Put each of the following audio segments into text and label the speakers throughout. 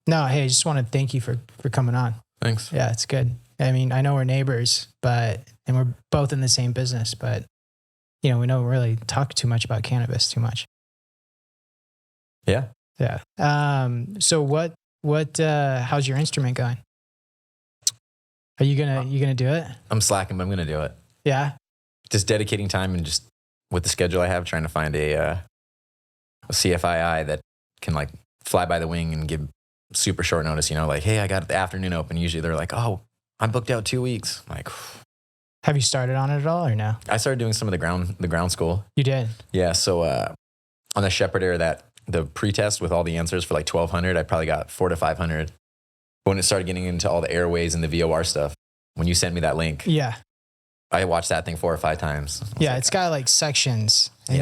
Speaker 1: No, hey, I just want to thank you for coming on.
Speaker 2: Thanks.
Speaker 1: Yeah, it's good. I mean, I know we're neighbors, and we're both in the same business, but we don't really talk too much about cannabis too much.
Speaker 2: Yeah.
Speaker 1: Yeah. So what how's your instrument going? Are you gonna do it?
Speaker 2: I'm slacking, but I'm gonna do it.
Speaker 1: Yeah.
Speaker 2: Just dedicating time and just with the schedule I have, trying to find a CFII that can like fly by the wing and give super short notice, like, hey, I got the afternoon open. Usually they're like, oh, I'm booked out 2 weeks. I'm like,
Speaker 1: have you started on it at all or no?
Speaker 2: I started doing some of the ground school.
Speaker 1: You did?
Speaker 2: Yeah. So on the Shepherd Air, the pre-test with all the answers for like 1,200, I probably got 400 to 500. But when it started getting into all the airways and the VOR stuff, when you sent me that link,
Speaker 1: yeah,
Speaker 2: I watched that thing 4 or 5 times.
Speaker 1: Yeah, it's got like sections, and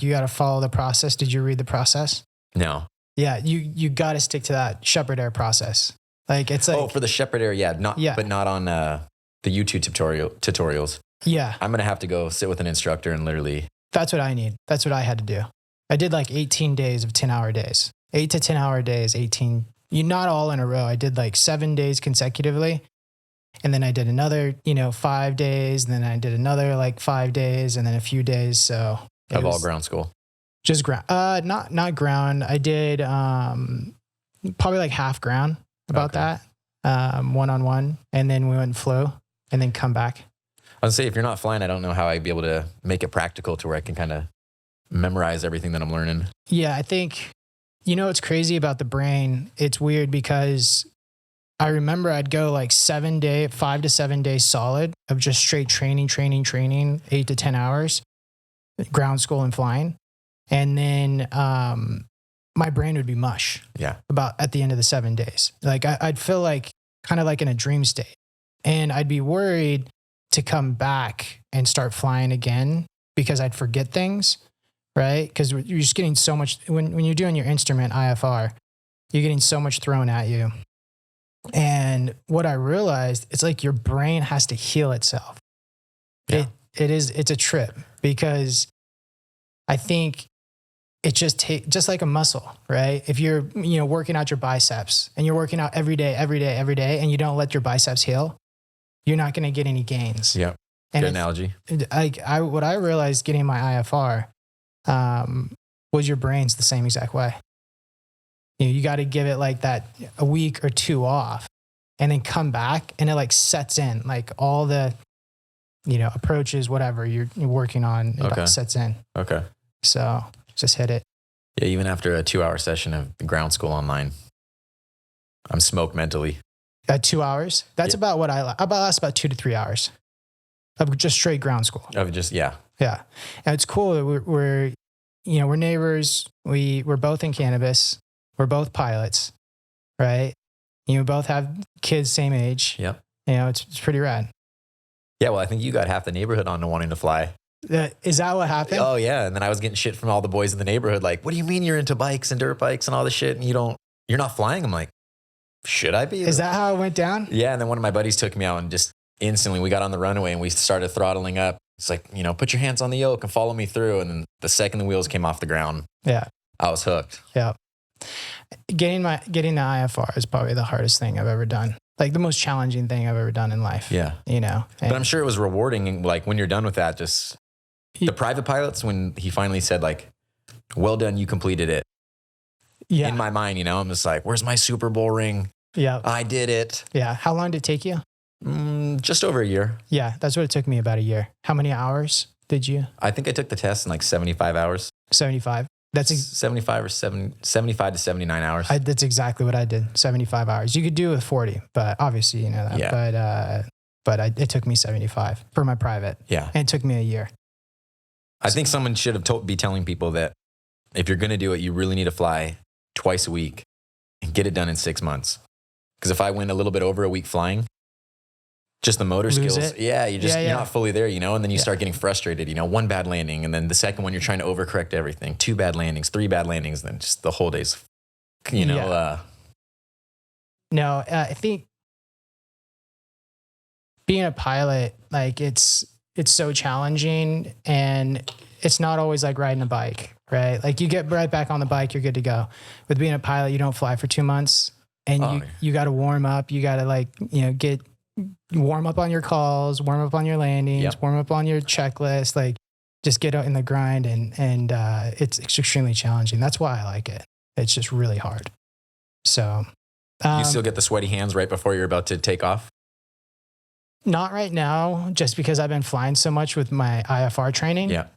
Speaker 1: you gotta follow the process. Did you read the process?
Speaker 2: No.
Speaker 1: Yeah, you gotta stick to that Shepherd Air process. Like it's like
Speaker 2: for the Shepherd Air, but not on the YouTube tutorials.
Speaker 1: Yeah,
Speaker 2: I'm gonna have to go sit with an instructor and literally.
Speaker 1: That's what I need. That's what I had to do. I did like 18 days of 10-hour days, 8 to 10-hour days, 18. Not all in a row. I did like 7 days consecutively. And then I did another, 5 days. And then I did another like 5 days and then a few days. So
Speaker 2: all ground school.
Speaker 1: Just ground. Not ground. I did probably like half ground about that. One-on-one. And then we went and flew and then come back.
Speaker 2: I would say if you're not flying, I don't know how I'd be able to make it practical to where I can kind of memorize everything that I'm learning.
Speaker 1: Yeah, I think, what's crazy about the brain, it's weird because I remember I'd go like 5 to 7 days solid of just straight training, 8 to 10 hours, ground school and flying. And then my brain would be mush.
Speaker 2: Yeah.
Speaker 1: About at the end of the 7 days. Like I'd feel like kind of like in a dream state. And I'd be worried to come back and start flying again because I'd forget things. Right? Because you're just getting so much, when you're doing your instrument IFR, you're getting so much thrown at you. And what I realized, it's like your brain has to heal itself.
Speaker 2: Yeah.
Speaker 1: It's a trip because I think it just like a muscle, right? If you're, working out your biceps and you're working out every day, and you don't let your biceps heal, you're not going to get any gains.
Speaker 2: Yeah. Good analogy.
Speaker 1: What I realized getting my IFR, was your brain's the same exact way. You got to give it like that a week or 2 off and then come back and it like sets in like all the, approaches, whatever you're working on, it sets in.
Speaker 2: Okay.
Speaker 1: So just hit it.
Speaker 2: Yeah. Even after a 2-hour session of the ground school online, I'm smoked mentally.
Speaker 1: 2 hours. That's about what that's about 2 to 3 hours of just straight ground school.
Speaker 2: Yeah.
Speaker 1: And it's cool that we're neighbors. We're both in cannabis. We're both pilots, right? We both have kids same age.
Speaker 2: Yep.
Speaker 1: It's pretty rad.
Speaker 2: Yeah. Well, I think you got half the neighborhood on to wanting to fly.
Speaker 1: Is that what happened?
Speaker 2: Oh yeah. And then I was getting shit from all the boys in the neighborhood. Like, what do you mean you're into bikes and dirt bikes and all this shit and you're not flying? I'm like, should I be?
Speaker 1: Is that how it went down?
Speaker 2: Yeah. And then one of my buddies took me out and just instantly we got on the runway and we started throttling up. It's like, put your hands on the yoke and follow me through. And then the second the wheels came off the ground,
Speaker 1: yeah, I
Speaker 2: was hooked.
Speaker 1: Yeah. Getting the IFR is probably the hardest thing I've ever done. Like the most challenging thing I've ever done in life.
Speaker 2: Yeah. But I'm sure it was rewarding. And like when you're done with that, just the private pilots, when he finally said like, well done, you completed it. Yeah. In my mind, I'm just like, where's my Super Bowl ring? Yeah. I did it.
Speaker 1: Yeah. How long did it take you?
Speaker 2: Just over a year.
Speaker 1: Yeah, that's what it took me, about a year. How many hours did you?
Speaker 2: I think I took the test in like 75 hours.
Speaker 1: 75? That's
Speaker 2: 75 to 79 hours.
Speaker 1: That's exactly what I did, 75 hours. You could do it with 40, but obviously you know that. Yeah. But it took me 75 for my private.
Speaker 2: Yeah.
Speaker 1: And it took me a year.
Speaker 2: I think someone should have be telling people that if you're going to do it, you really need to fly twice a week and get it done in 6 months. Because if I went a little bit over a week flying, just the motor skills. Yeah, you're not fully there, and then you start getting frustrated, one bad landing. And then the second one, you're trying to overcorrect everything. 2 bad landings, 3 bad landings, then just the whole day's, No,
Speaker 1: I think being a pilot, like it's so challenging and it's not always like riding a bike, right? Like you get right back on the bike, you're good to go. With being a pilot, you don't fly for 2 months. and
Speaker 2: Oh.
Speaker 1: you got to warm up. You got to like, get warm up on your calls, warm up on your landings,
Speaker 2: Yep.
Speaker 1: warm up on your checklist, like just get out in the grind. And it's extremely challenging. That's why I like it. It's just really hard. So,
Speaker 2: You still get the sweaty hands right before you're about to take off?
Speaker 1: not right now, just because I've been flying so much with my IFR training.
Speaker 2: Yeah.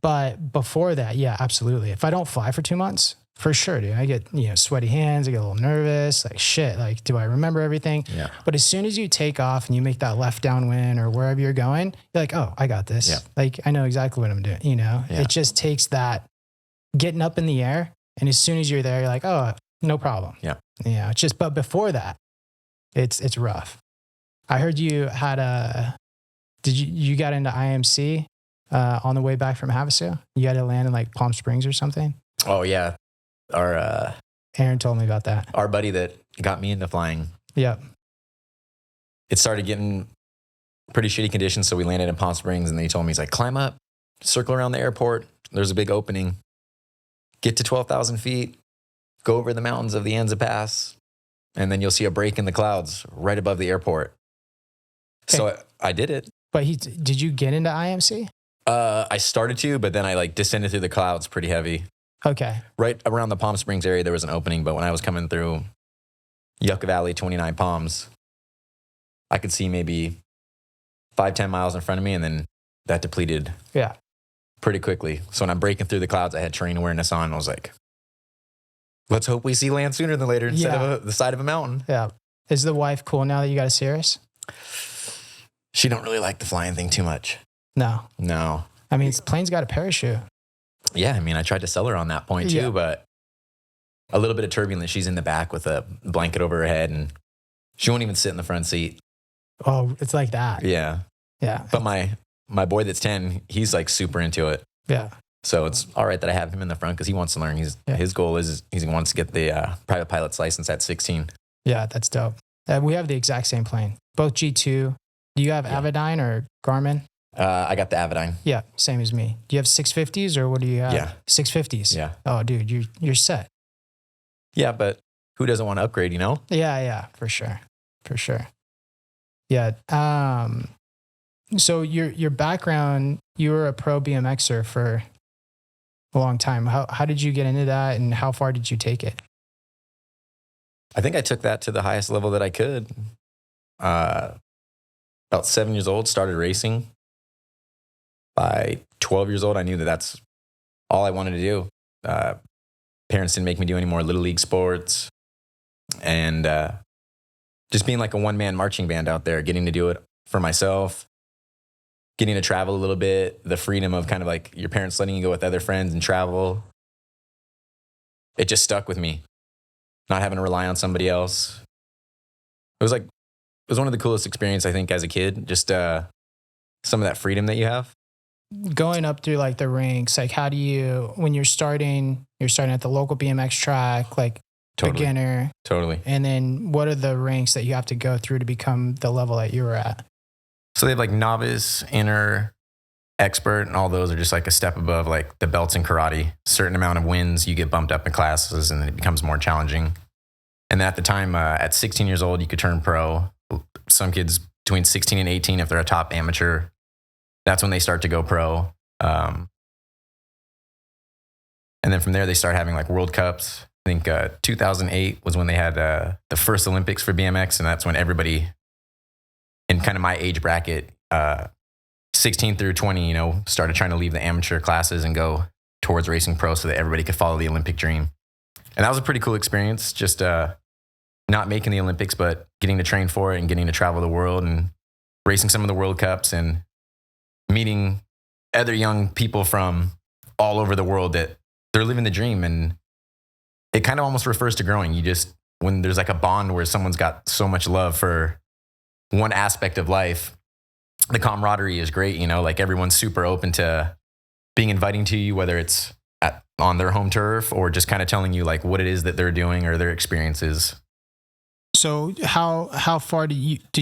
Speaker 1: But before that, yeah, absolutely. If I don't fly for 2 months, for sure, dude, I get, sweaty hands. I get a little nervous, like shit. Like, do I remember everything?
Speaker 2: Yeah.
Speaker 1: But as soon as you take off and you make that left downwind or wherever you're going, you're like, oh, I got this.
Speaker 2: Yeah.
Speaker 1: Like, I know exactly what I'm doing.
Speaker 2: Yeah.
Speaker 1: It just takes that getting up in the air. And as soon as you're there, you're like, oh, no problem.
Speaker 2: Yeah.
Speaker 1: It's just, but before that, it's rough. I heard you had you got into IMC on the way back from Havasu? You had to land in like Palm Springs or something?
Speaker 2: Oh yeah.
Speaker 1: Aaron told me about that.
Speaker 2: Our buddy that got me into flying.
Speaker 1: Yep.
Speaker 2: It started getting pretty shitty conditions. So we landed in Palm Springs and he told me, he's like, climb up, circle around the airport. There's a big opening. Get to 12,000 feet, go over the mountains of the Anza Pass, and then you'll see a break in the clouds right above the airport.
Speaker 1: Okay.
Speaker 2: So I did it.
Speaker 1: But did you get into IMC?
Speaker 2: I started to, but then I like descended through the clouds pretty heavy.
Speaker 1: Okay.
Speaker 2: Right around the Palm Springs area, there was an opening. But when I was coming through Yucca Valley, 29 Palms, I could see maybe 5-10 miles in front of me, and then that depleted pretty quickly. So when I'm breaking through the clouds, I had terrain awareness on. I was like, let's hope we see land sooner than later instead of the side of a mountain.
Speaker 1: Yeah. Is the wife cool now that you got a Cirrus?
Speaker 2: She don't really like the flying thing too much.
Speaker 1: No. I mean, the plane's got a parachute.
Speaker 2: Yeah, I mean, I tried to sell her on that point too, but a little bit of turbulence. She's in the back with a blanket over her head, and she won't even sit in the front seat.
Speaker 1: Oh, it's like that.
Speaker 2: Yeah.
Speaker 1: Yeah.
Speaker 2: But my boy that's 10, he's like super into it.
Speaker 1: Yeah.
Speaker 2: So it's all right that I have him in the front because he wants to learn. His goal is he wants to get the private pilot's license at 16.
Speaker 1: Yeah, that's dope. We have the exact same plane, both G2. Do you have Avidyne or Garmin?
Speaker 2: I got the Avidyne.
Speaker 1: Yeah, same as me. Do you have 650s or what do you have?
Speaker 2: Yeah.
Speaker 1: 650s.
Speaker 2: Yeah.
Speaker 1: Oh, dude, you're set.
Speaker 2: Yeah, but who doesn't want to upgrade,
Speaker 1: Yeah, for sure. Yeah. So your background, you were a pro BMXer for a long time. How did you get into that and how far did you take it?
Speaker 2: I think I took that to the highest level that I could. About 7 years old, started racing. By 12 years old, I knew that that's all I wanted to do. Parents didn't make me do any more little league sports. And just being like a one-man marching band out there, getting to do it for myself, getting to travel a little bit, the freedom of kind of like your parents letting you go with other friends and travel. It just stuck with me. Not having to rely on somebody else. It was one of the coolest experiences, I think, as a kid. Just some of that freedom that you have.
Speaker 1: Going up through like the ranks, like how do you, when you're starting at the local BMX track, like beginner.
Speaker 2: Totally.
Speaker 1: And then what are the ranks that you have to go through to become the level that you were at?
Speaker 2: So they have like novice, inner, expert, and all those are just like a step above like the belts in karate. Certain amount of wins, you get bumped up in classes and it becomes more challenging. And at the time, at 16 years old, you could turn pro. Some kids between 16 and 18, if they're a top amateur, that's when they start to go pro. And then from there, they start having like World Cups. I think 2008 was when they had the first Olympics for BMX. And that's when everybody in kind of my age bracket, 16 through 20, started trying to leave the amateur classes and go towards racing pro so that everybody could follow the Olympic dream. And that was a pretty cool experience, just not making the Olympics, but getting to train for it and getting to travel the world and racing some of the World Cups and meeting other young people from all over the world that they're living the dream. And it kind of almost refers to growing. When there's like a bond where someone's got so much love for one aspect of life, the camaraderie is great, like everyone's super open to being inviting to you, whether it's on their home turf or just kind of telling you like what it is that they're doing or their experiences.
Speaker 1: So how far did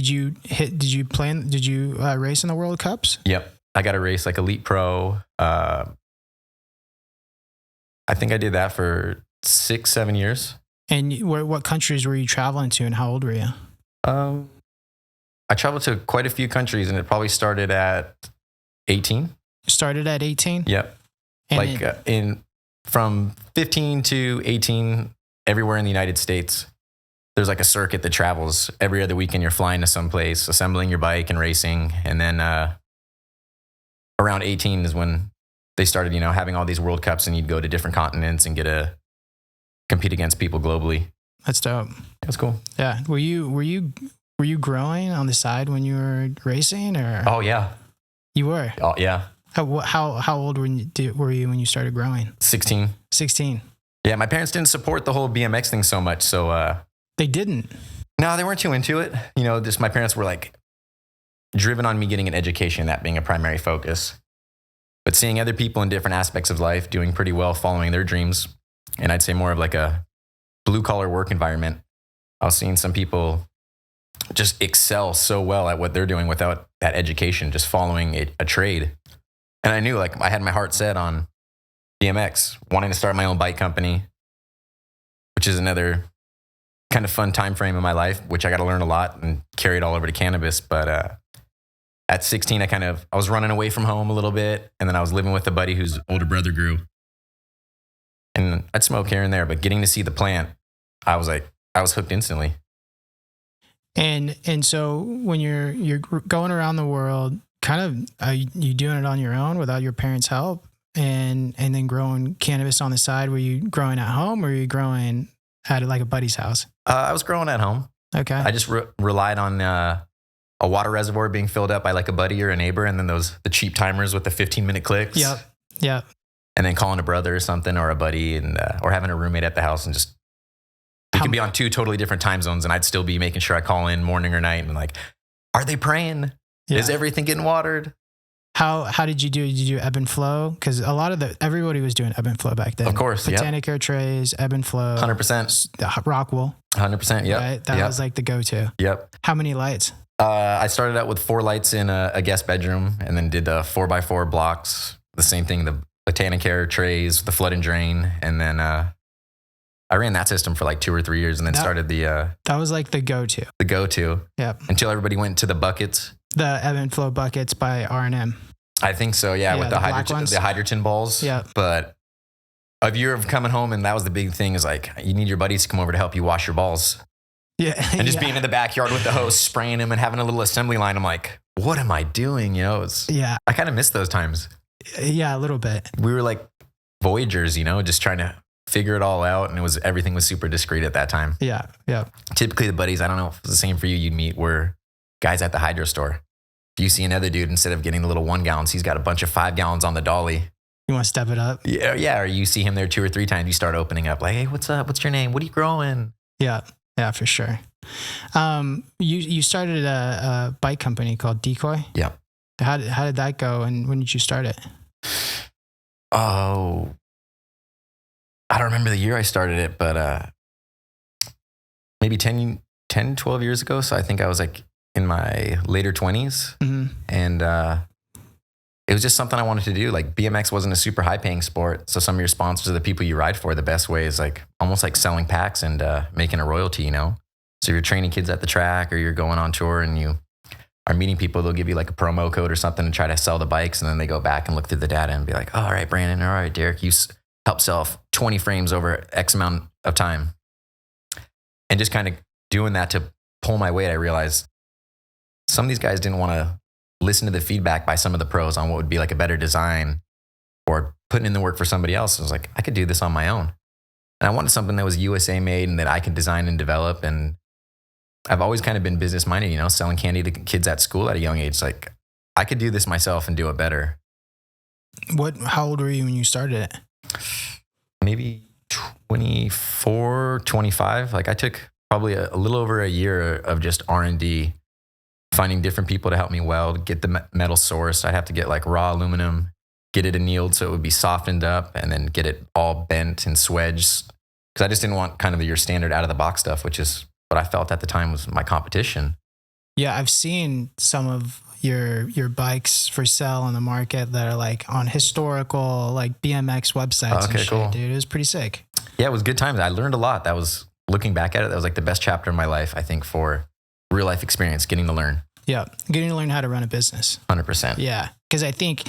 Speaker 1: you race in the World Cups?
Speaker 2: Yep. I got to race like Elite Pro. I think I did that for 6-7 years.
Speaker 1: And what countries were you traveling to, and how old were you?
Speaker 2: I traveled to quite a few countries, and it probably started at 18.
Speaker 1: Started at 18?
Speaker 2: Yep.
Speaker 1: And
Speaker 2: from 15 to 18, everywhere in the United States, there's like a circuit that travels every other weekend. You're flying to someplace, assembling your bike and racing. And then around 18 is when they started, having all these World Cups, and you'd go to different continents and get to compete against people globally.
Speaker 1: That's dope.
Speaker 2: That's cool.
Speaker 1: Yeah. Were you growing on the side when you were racing, or?
Speaker 2: Oh yeah.
Speaker 1: You were?
Speaker 2: Oh yeah.
Speaker 1: How old were you when you started growing?
Speaker 2: 16.
Speaker 1: 16.
Speaker 2: Yeah, my parents didn't support the whole BMX thing so much, so
Speaker 1: They didn't?
Speaker 2: No, they weren't too into it. Just my parents were like driven on me getting an education, that being a primary focus. But seeing other people in different aspects of life doing pretty well, following their dreams, and I'd say more of like a blue collar work environment, I was seeing some people just excel so well at what they're doing without that education, just following a trade. And I knew, like, I had my heart set on BMX, wanting to start my own bike company, which is another kind of fun time frame in my life, which I got to learn a lot and carry it all over to Cannabis. But at 16, I was running away from home a little bit, and then I was living with a buddy whose older brother grew. And I'd smoke here and there, but getting to see the plant, I was hooked instantly.
Speaker 1: And so when you're going around the world, kind of, are you doing it on your own without your parents' help, and then growing cannabis on the side? Were you growing at home, or were you growing at like a buddy's house?
Speaker 2: I was growing at home.
Speaker 1: Okay.
Speaker 2: I just relied on a water reservoir being filled up by like a buddy or a neighbor, and then the cheap timers with the 15-minute clicks.
Speaker 1: Yep.
Speaker 2: And then calling a brother or something, or a buddy, and or having a roommate at the house, and just we could be on 2 totally different time zones, and I'd still be making sure I call in morning or night and like, are they praying? Yeah. Is everything getting watered?
Speaker 1: How did you do? Did you do ebb and flow? Because everybody was doing ebb and flow back then.
Speaker 2: Of course,
Speaker 1: Botanic air trays, ebb and flow.
Speaker 2: 100%.
Speaker 1: Rockwool.
Speaker 2: 100%. Yep.
Speaker 1: Right? That was like the go-to.
Speaker 2: Yep.
Speaker 1: How many lights?
Speaker 2: I started out with 4 lights in a guest bedroom, and then did the 4x4 blocks. The same thing, the Botanic air trays, the flood and drain, and then I ran that system for like 2 or 3 years, and then started the.
Speaker 1: That was like the go-to.
Speaker 2: The go-to.
Speaker 1: Yep.
Speaker 2: Until everybody went to the buckets.
Speaker 1: The ebb and flow buckets by R&M.
Speaker 2: I think so, yeah, with the hydrogen balls.
Speaker 1: Yeah.
Speaker 2: But a year of coming home, and that was the big thing, is like, you need your buddies to come over to help you wash your balls.
Speaker 1: Yeah.
Speaker 2: And just being in the backyard with the hose, spraying them, and having a little assembly line. I'm like, what am I doing? I kind of miss those times.
Speaker 1: Yeah, a little bit.
Speaker 2: We were like voyagers, just trying to figure it all out, and everything was super discreet at that time.
Speaker 1: Yeah.
Speaker 2: Typically the buddies, I don't know if it's the same for you, you'd meet were guys at the hydro store. If you see another dude, instead of getting the little 1 gallons, he's got a bunch of 5 gallons on the dolly. You
Speaker 1: want to step it up?
Speaker 2: Yeah. Or you see him there 2 or 3 times, you start opening up like, hey, what's up? What's your name? What are you growing?
Speaker 1: Yeah, for sure. You started a bike company called Decoy?
Speaker 2: Yeah.
Speaker 1: How did that go, and when did you start it?
Speaker 2: Oh, I don't remember the year I started it, but maybe 10, 12 years ago. So I think I was like in my later 20s.
Speaker 1: Mm-hmm.
Speaker 2: And it was just something I wanted to do. Like, BMX wasn't a super high paying sport. So some of your sponsors are the people you ride for. The best way is like almost like selling packs and making a royalty, So if you're training kids at the track, or you're going on tour and you are meeting people, they'll give you like a promo code or something to try to sell the bikes. And then they go back and look through the data and be like, oh, all right, Brandon. All right, Derek, you helped sell 20 frames over X amount of time. And just kind of doing that to pull my weight, I realized some of these guys didn't want to listen to the feedback by some of the pros on what would be like a better design, or putting in the work for somebody else. I was like, I could do this on my own. And I wanted something that was USA made and that I could design and develop. And I've always kind of been business minded, selling candy to kids at school at a young age. Like, I could do this myself and do it better.
Speaker 1: How old were you when you started it?
Speaker 2: Maybe 24, 25. Like, I took probably a little over a year of just R&D, finding different people to help me weld, get the metal sourced. I'd have to get like raw aluminum, get it annealed so it would be softened up, and then get it all bent and swedged. Because I just didn't want kind of your standard out of the box stuff, which is what I felt at the time was my competition.
Speaker 1: Yeah, I've seen some of your bikes for sale on the market that are like on historical like BMX websites.
Speaker 2: Okay,
Speaker 1: and shit,
Speaker 2: cool.
Speaker 1: Dude, it was pretty sick.
Speaker 2: Yeah, it was good times. I learned a lot. That was looking back at it, that was like the best chapter of my life, I think, for real life experience, getting to learn.
Speaker 1: Yeah. Getting to learn how to run a business.
Speaker 2: 100%.
Speaker 1: Yeah. Because I think,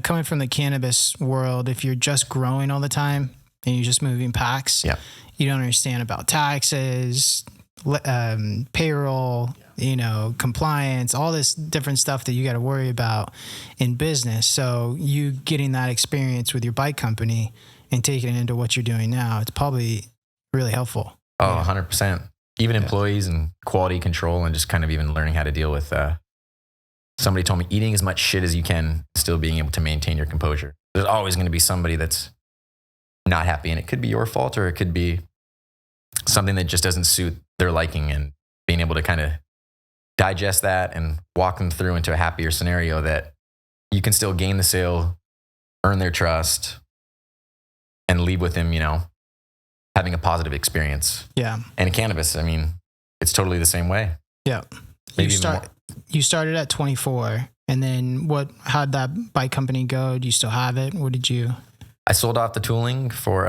Speaker 1: coming from the cannabis world, if you're just growing all the time and you're just moving packs, you don't understand about taxes, payroll, compliance, all this different stuff that you got to worry about in business. So you getting that experience with your bike company and taking it into what you're doing now, it's probably really helpful.
Speaker 2: Oh, 100%. Even employees and quality control, and just kind of even learning how to deal with, somebody told me eating as much shit as you can, still being able to maintain your composure. There's always going to be somebody that's not happy, and it could be your fault, or it could be something that just doesn't suit their liking, and being able to kind of digest that and walk them through into a happier scenario that you can still gain the sale, earn their trust, and leave with them, having a positive experience. Yeah. And in cannabis, I mean, it's totally the same way.
Speaker 1: Yeah.
Speaker 2: Maybe
Speaker 1: you started at 24, and then how'd that bike company go? Do you still have it? What did you?
Speaker 2: I sold off the tooling for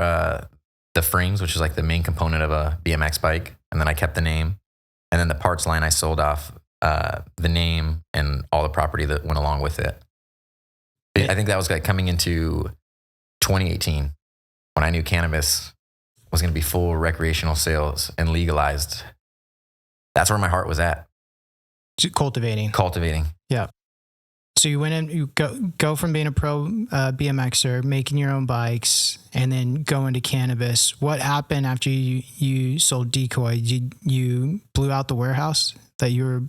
Speaker 2: the frames, which is like the main component of a BMX bike. And then I kept the name. And then the parts line, I sold off the name and all the property that went along with it. I think that was like coming into 2018 when I knew cannabis was going to be full recreational sales and legalized. That's where my heart was at. Cultivating.
Speaker 1: Yeah. So you went in, you go from being a pro BMXer, making your own bikes, and then go into cannabis. What happened after you sold Decoy? You blew out the warehouse that you were?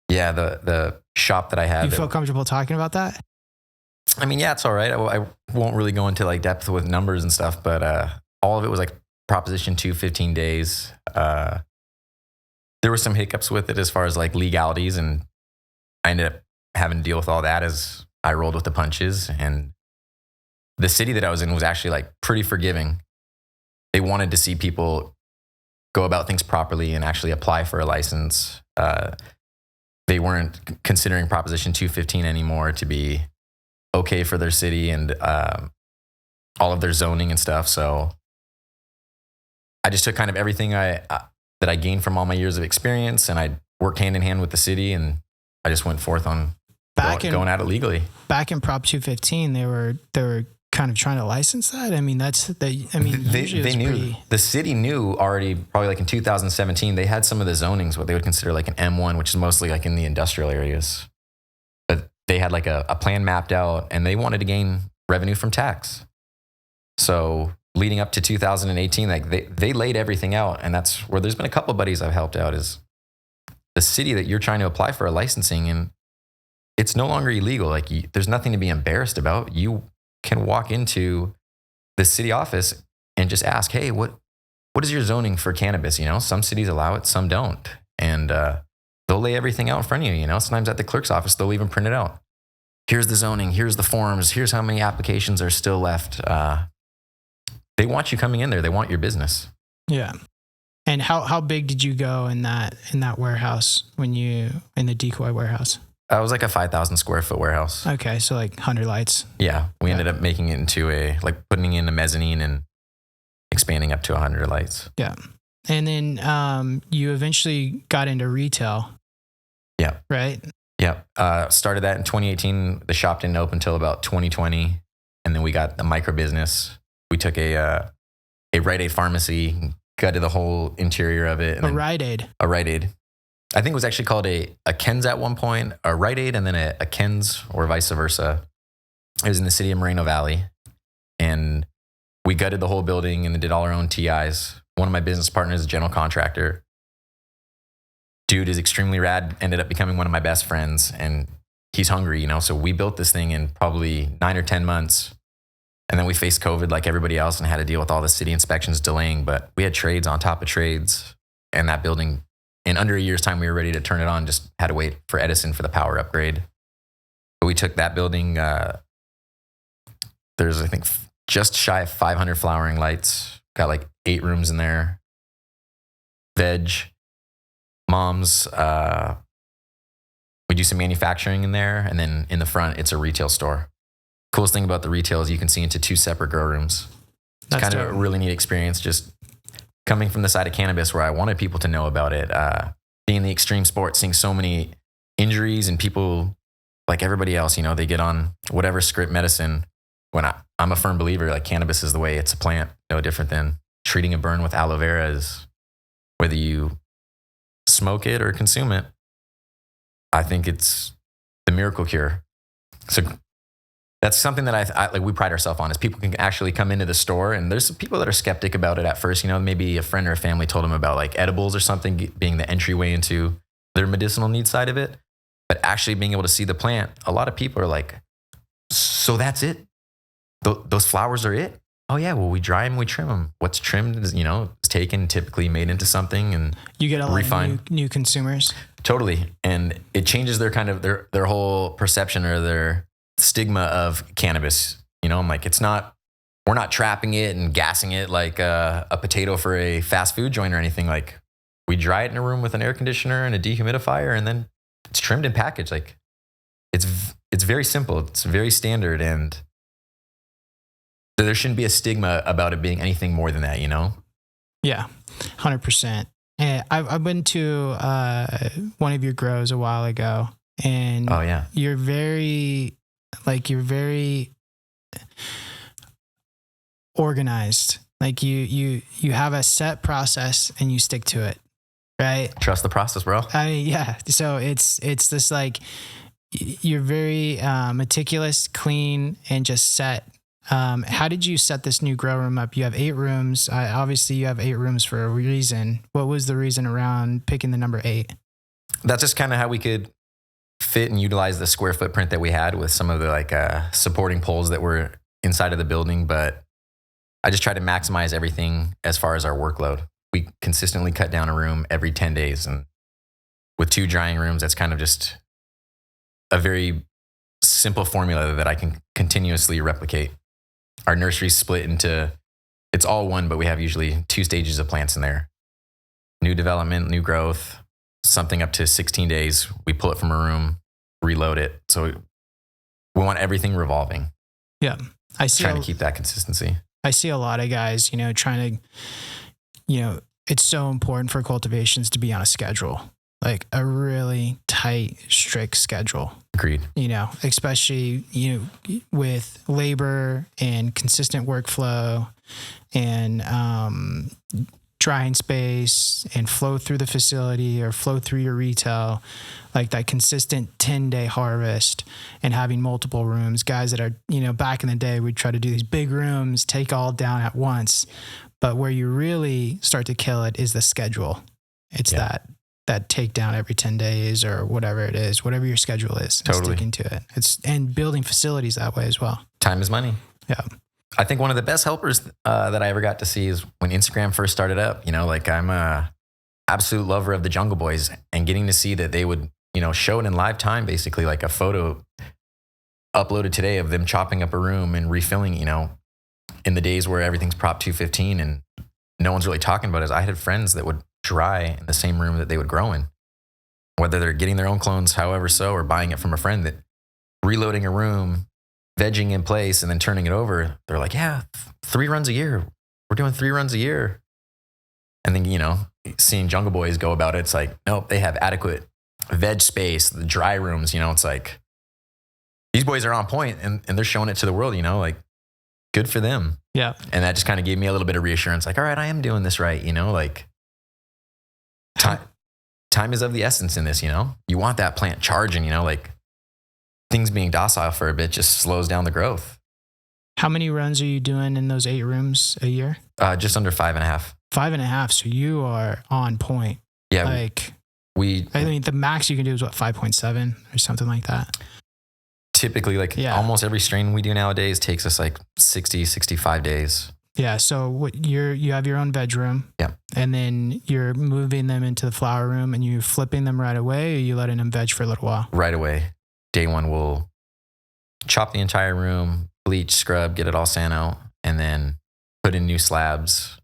Speaker 2: Yeah, the shop that I had.
Speaker 1: You feel comfortable talking about that?
Speaker 2: I mean, yeah, it's all right. I won't really go into like depth with numbers and stuff, but all of it was like Proposition 2, 15 days. There were some hiccups with it as far as like legalities, and I ended up having to deal with all that as I rolled with the punches. And the city that I was in was actually like pretty forgiving. They wanted to see people go about things properly and actually apply for a license. They weren't considering Proposition 215 anymore to be okay for their city and all of their zoning and stuff. So I just took kind of everything that I gained from all my years of experience, and I worked hand in hand with the city, and I just went forth on going at it legally. Back
Speaker 1: in Prop 215, they were kind of trying to license that. I mean, they
Speaker 2: knew. The city knew already, probably like in 2017, they had some of the zonings, what they would consider like an M1, which is mostly like in the industrial areas. But they had like a plan mapped out, and they wanted to gain revenue from tax. So leading up to 2018, like they laid everything out. And that's where there's been a couple of buddies I've helped out, is the city that you're trying to apply for a licensing, and it's no longer illegal. Like there's nothing to be embarrassed about. You can walk into the city office and just ask, hey, what is your zoning for cannabis? Some cities allow it, some don't. And they'll lay everything out in front of you. Sometimes at the clerk's office, they'll even print it out. Here's the zoning, here's the forms, here's how many applications are still left. They want you coming in there. They want your business.
Speaker 1: Yeah. And how big did you go in that warehouse in the Decoy warehouse?
Speaker 2: It was like a 5,000 square foot warehouse.
Speaker 1: Okay. So like 100 lights.
Speaker 2: Yeah. We ended up making it into putting in a mezzanine and expanding up to 100 lights.
Speaker 1: Yeah. And then you eventually got into retail.
Speaker 2: Yeah.
Speaker 1: Right?
Speaker 2: Yeah. Started that in 2018. The shop didn't open until about 2020. And then we got the micro business. We took a Rite Aid pharmacy, gutted the whole interior of it. And
Speaker 1: a Rite Aid.
Speaker 2: A Rite Aid. I think it was actually called a Ken's at one point, a Rite Aid, and then a Ken's, or vice versa. It was in the city of Moreno Valley. And we gutted the whole building and did all our own TIs. One of my business partners is a general contractor. Dude is extremely rad, ended up becoming one of my best friends, and he's hungry, so we built this thing in probably 9 or 10 months. And then we faced COVID like everybody else and had to deal with all the city inspections delaying. But we had trades on top of trades. And that building, in under a year's time, we were ready to turn it on. Just had to wait for Edison for the power upgrade. But we took that building. There's, I think, just shy of 500 flowering lights. Got like 8 rooms in there. Veg, moms. We do some manufacturing in there. And then in the front, it's a retail store. Coolest thing about the retail is you can see into 2 separate grow rooms. It's kind of a really neat experience. Just coming from the side of cannabis where I wanted people to know about it, being in the extreme sport, seeing so many injuries and people like everybody else, you know, they get on whatever script medicine. When I'm a firm believer, like cannabis is the way. It's a plant, no different than treating a burn with aloe vera. Is whether you smoke it or consume it, I think it's the miracle cure. So that's something that I like. We pride ourselves on is people can actually come into the store, and there's some people that are skeptic about it at first. You know, maybe a friend or a family told them about like edibles or something being the entryway into their medicinal need side of it. But actually being able to see the plant, a lot of people are like, so that's it? Those flowers are it? Oh yeah, well we dry them, we trim them. What's trimmed is, you know, is taken, typically made into something and
Speaker 1: you get a lot
Speaker 2: refined.
Speaker 1: of new consumers.
Speaker 2: Totally. And it changes their kind of their whole perception or their stigma of cannabis. You know, I'm like, we're not trapping it and gassing it like a potato for a fast food joint or anything. Like we dry it in a room with an air conditioner and a dehumidifier, and then it's trimmed and packaged. Like it's very simple. It's very standard, and there shouldn't be a stigma about it being anything more than that, you know?
Speaker 1: Yeah, 100%. And I've been to one of your grows a while ago, and
Speaker 2: oh yeah,
Speaker 1: you're very organized. Like you have a set process and you stick to it, right?
Speaker 2: Trust the process, bro.
Speaker 1: I mean, yeah. So it's this like you're very meticulous, clean, and just set. How did you set this new grow room up? You have 8 rooms. Obviously, you have 8 rooms for a reason. What was the reason around picking the number 8?
Speaker 2: That's just kind of how we could fit and utilize the square footprint that we had with some of the like supporting poles that were inside of the building. But I just try to maximize everything as far as our workload. We consistently cut down a room every 10 days. And with 2 drying rooms, that's kind of just a very simple formula that I can continuously replicate. Our nursery's split into, it's all one, but we have usually 2 stages of plants in there. New development, new growth, something up to 16 days. We pull it from a room, reload it. So we want everything revolving.
Speaker 1: Yeah.
Speaker 2: Trying to keep that consistency.
Speaker 1: I see a lot of guys, trying to, it's so important for cultivations to be on a schedule, like a really tight, strict schedule.
Speaker 2: Agreed.
Speaker 1: Especially, with labor and consistent workflow and drying space and flow through the facility or flow through your retail, like that consistent 10-day harvest and having multiple rooms. Guys that are, back in the day, we'd try to do these big rooms, take all down at once. But where you really start to kill it is the schedule. It's that takedown every 10 days or whatever it is, whatever your schedule is, and sticking to it. And building facilities that way as well.
Speaker 2: Time is money.
Speaker 1: Yeah.
Speaker 2: I think one of the best helpers that I ever got to see is when Instagram first started up. Like I'm a absolute lover of the Jungle Boys, and getting to see that they would, show it in live time, basically like a photo uploaded today of them chopping up a room and refilling, in the days where everything's Prop 215 and no one's really talking about it. I had friends that would dry in the same room that they would grow in, whether they're getting their own clones, however so, or buying it from a friend, that reloading a room, vegging in place, and then turning it over. They're like, yeah, 3 runs a year. We're doing 3 runs a year. And then, seeing Jungle Boys go about it, it's like, nope, they have adequate veg space, the dry rooms, it's like, these boys are on point and they're showing it to the world, like, good for them.
Speaker 1: Yeah.
Speaker 2: And that just kind of gave me a little bit of reassurance, like, all right, I am doing this right, like, time is of the essence in this, You want that plant charging, like, things being docile for a bit just slows down the growth.
Speaker 1: How many runs are you doing in those 8 rooms a year?
Speaker 2: Just under 5.5.
Speaker 1: 5.5. So you are on point.
Speaker 2: Yeah.
Speaker 1: Like the max you can do is 5.7 or something like that.
Speaker 2: Typically, almost every strain we do nowadays takes us like 60, 65 days.
Speaker 1: Yeah. So you have your own veg room.
Speaker 2: Yeah.
Speaker 1: And then you're moving them into the flower room and you're flipping them right away, or you letting them veg for a little while?
Speaker 2: Right away. Day one, we'll chop the entire room, bleach, scrub, get it all sand out, and then put in new slabs,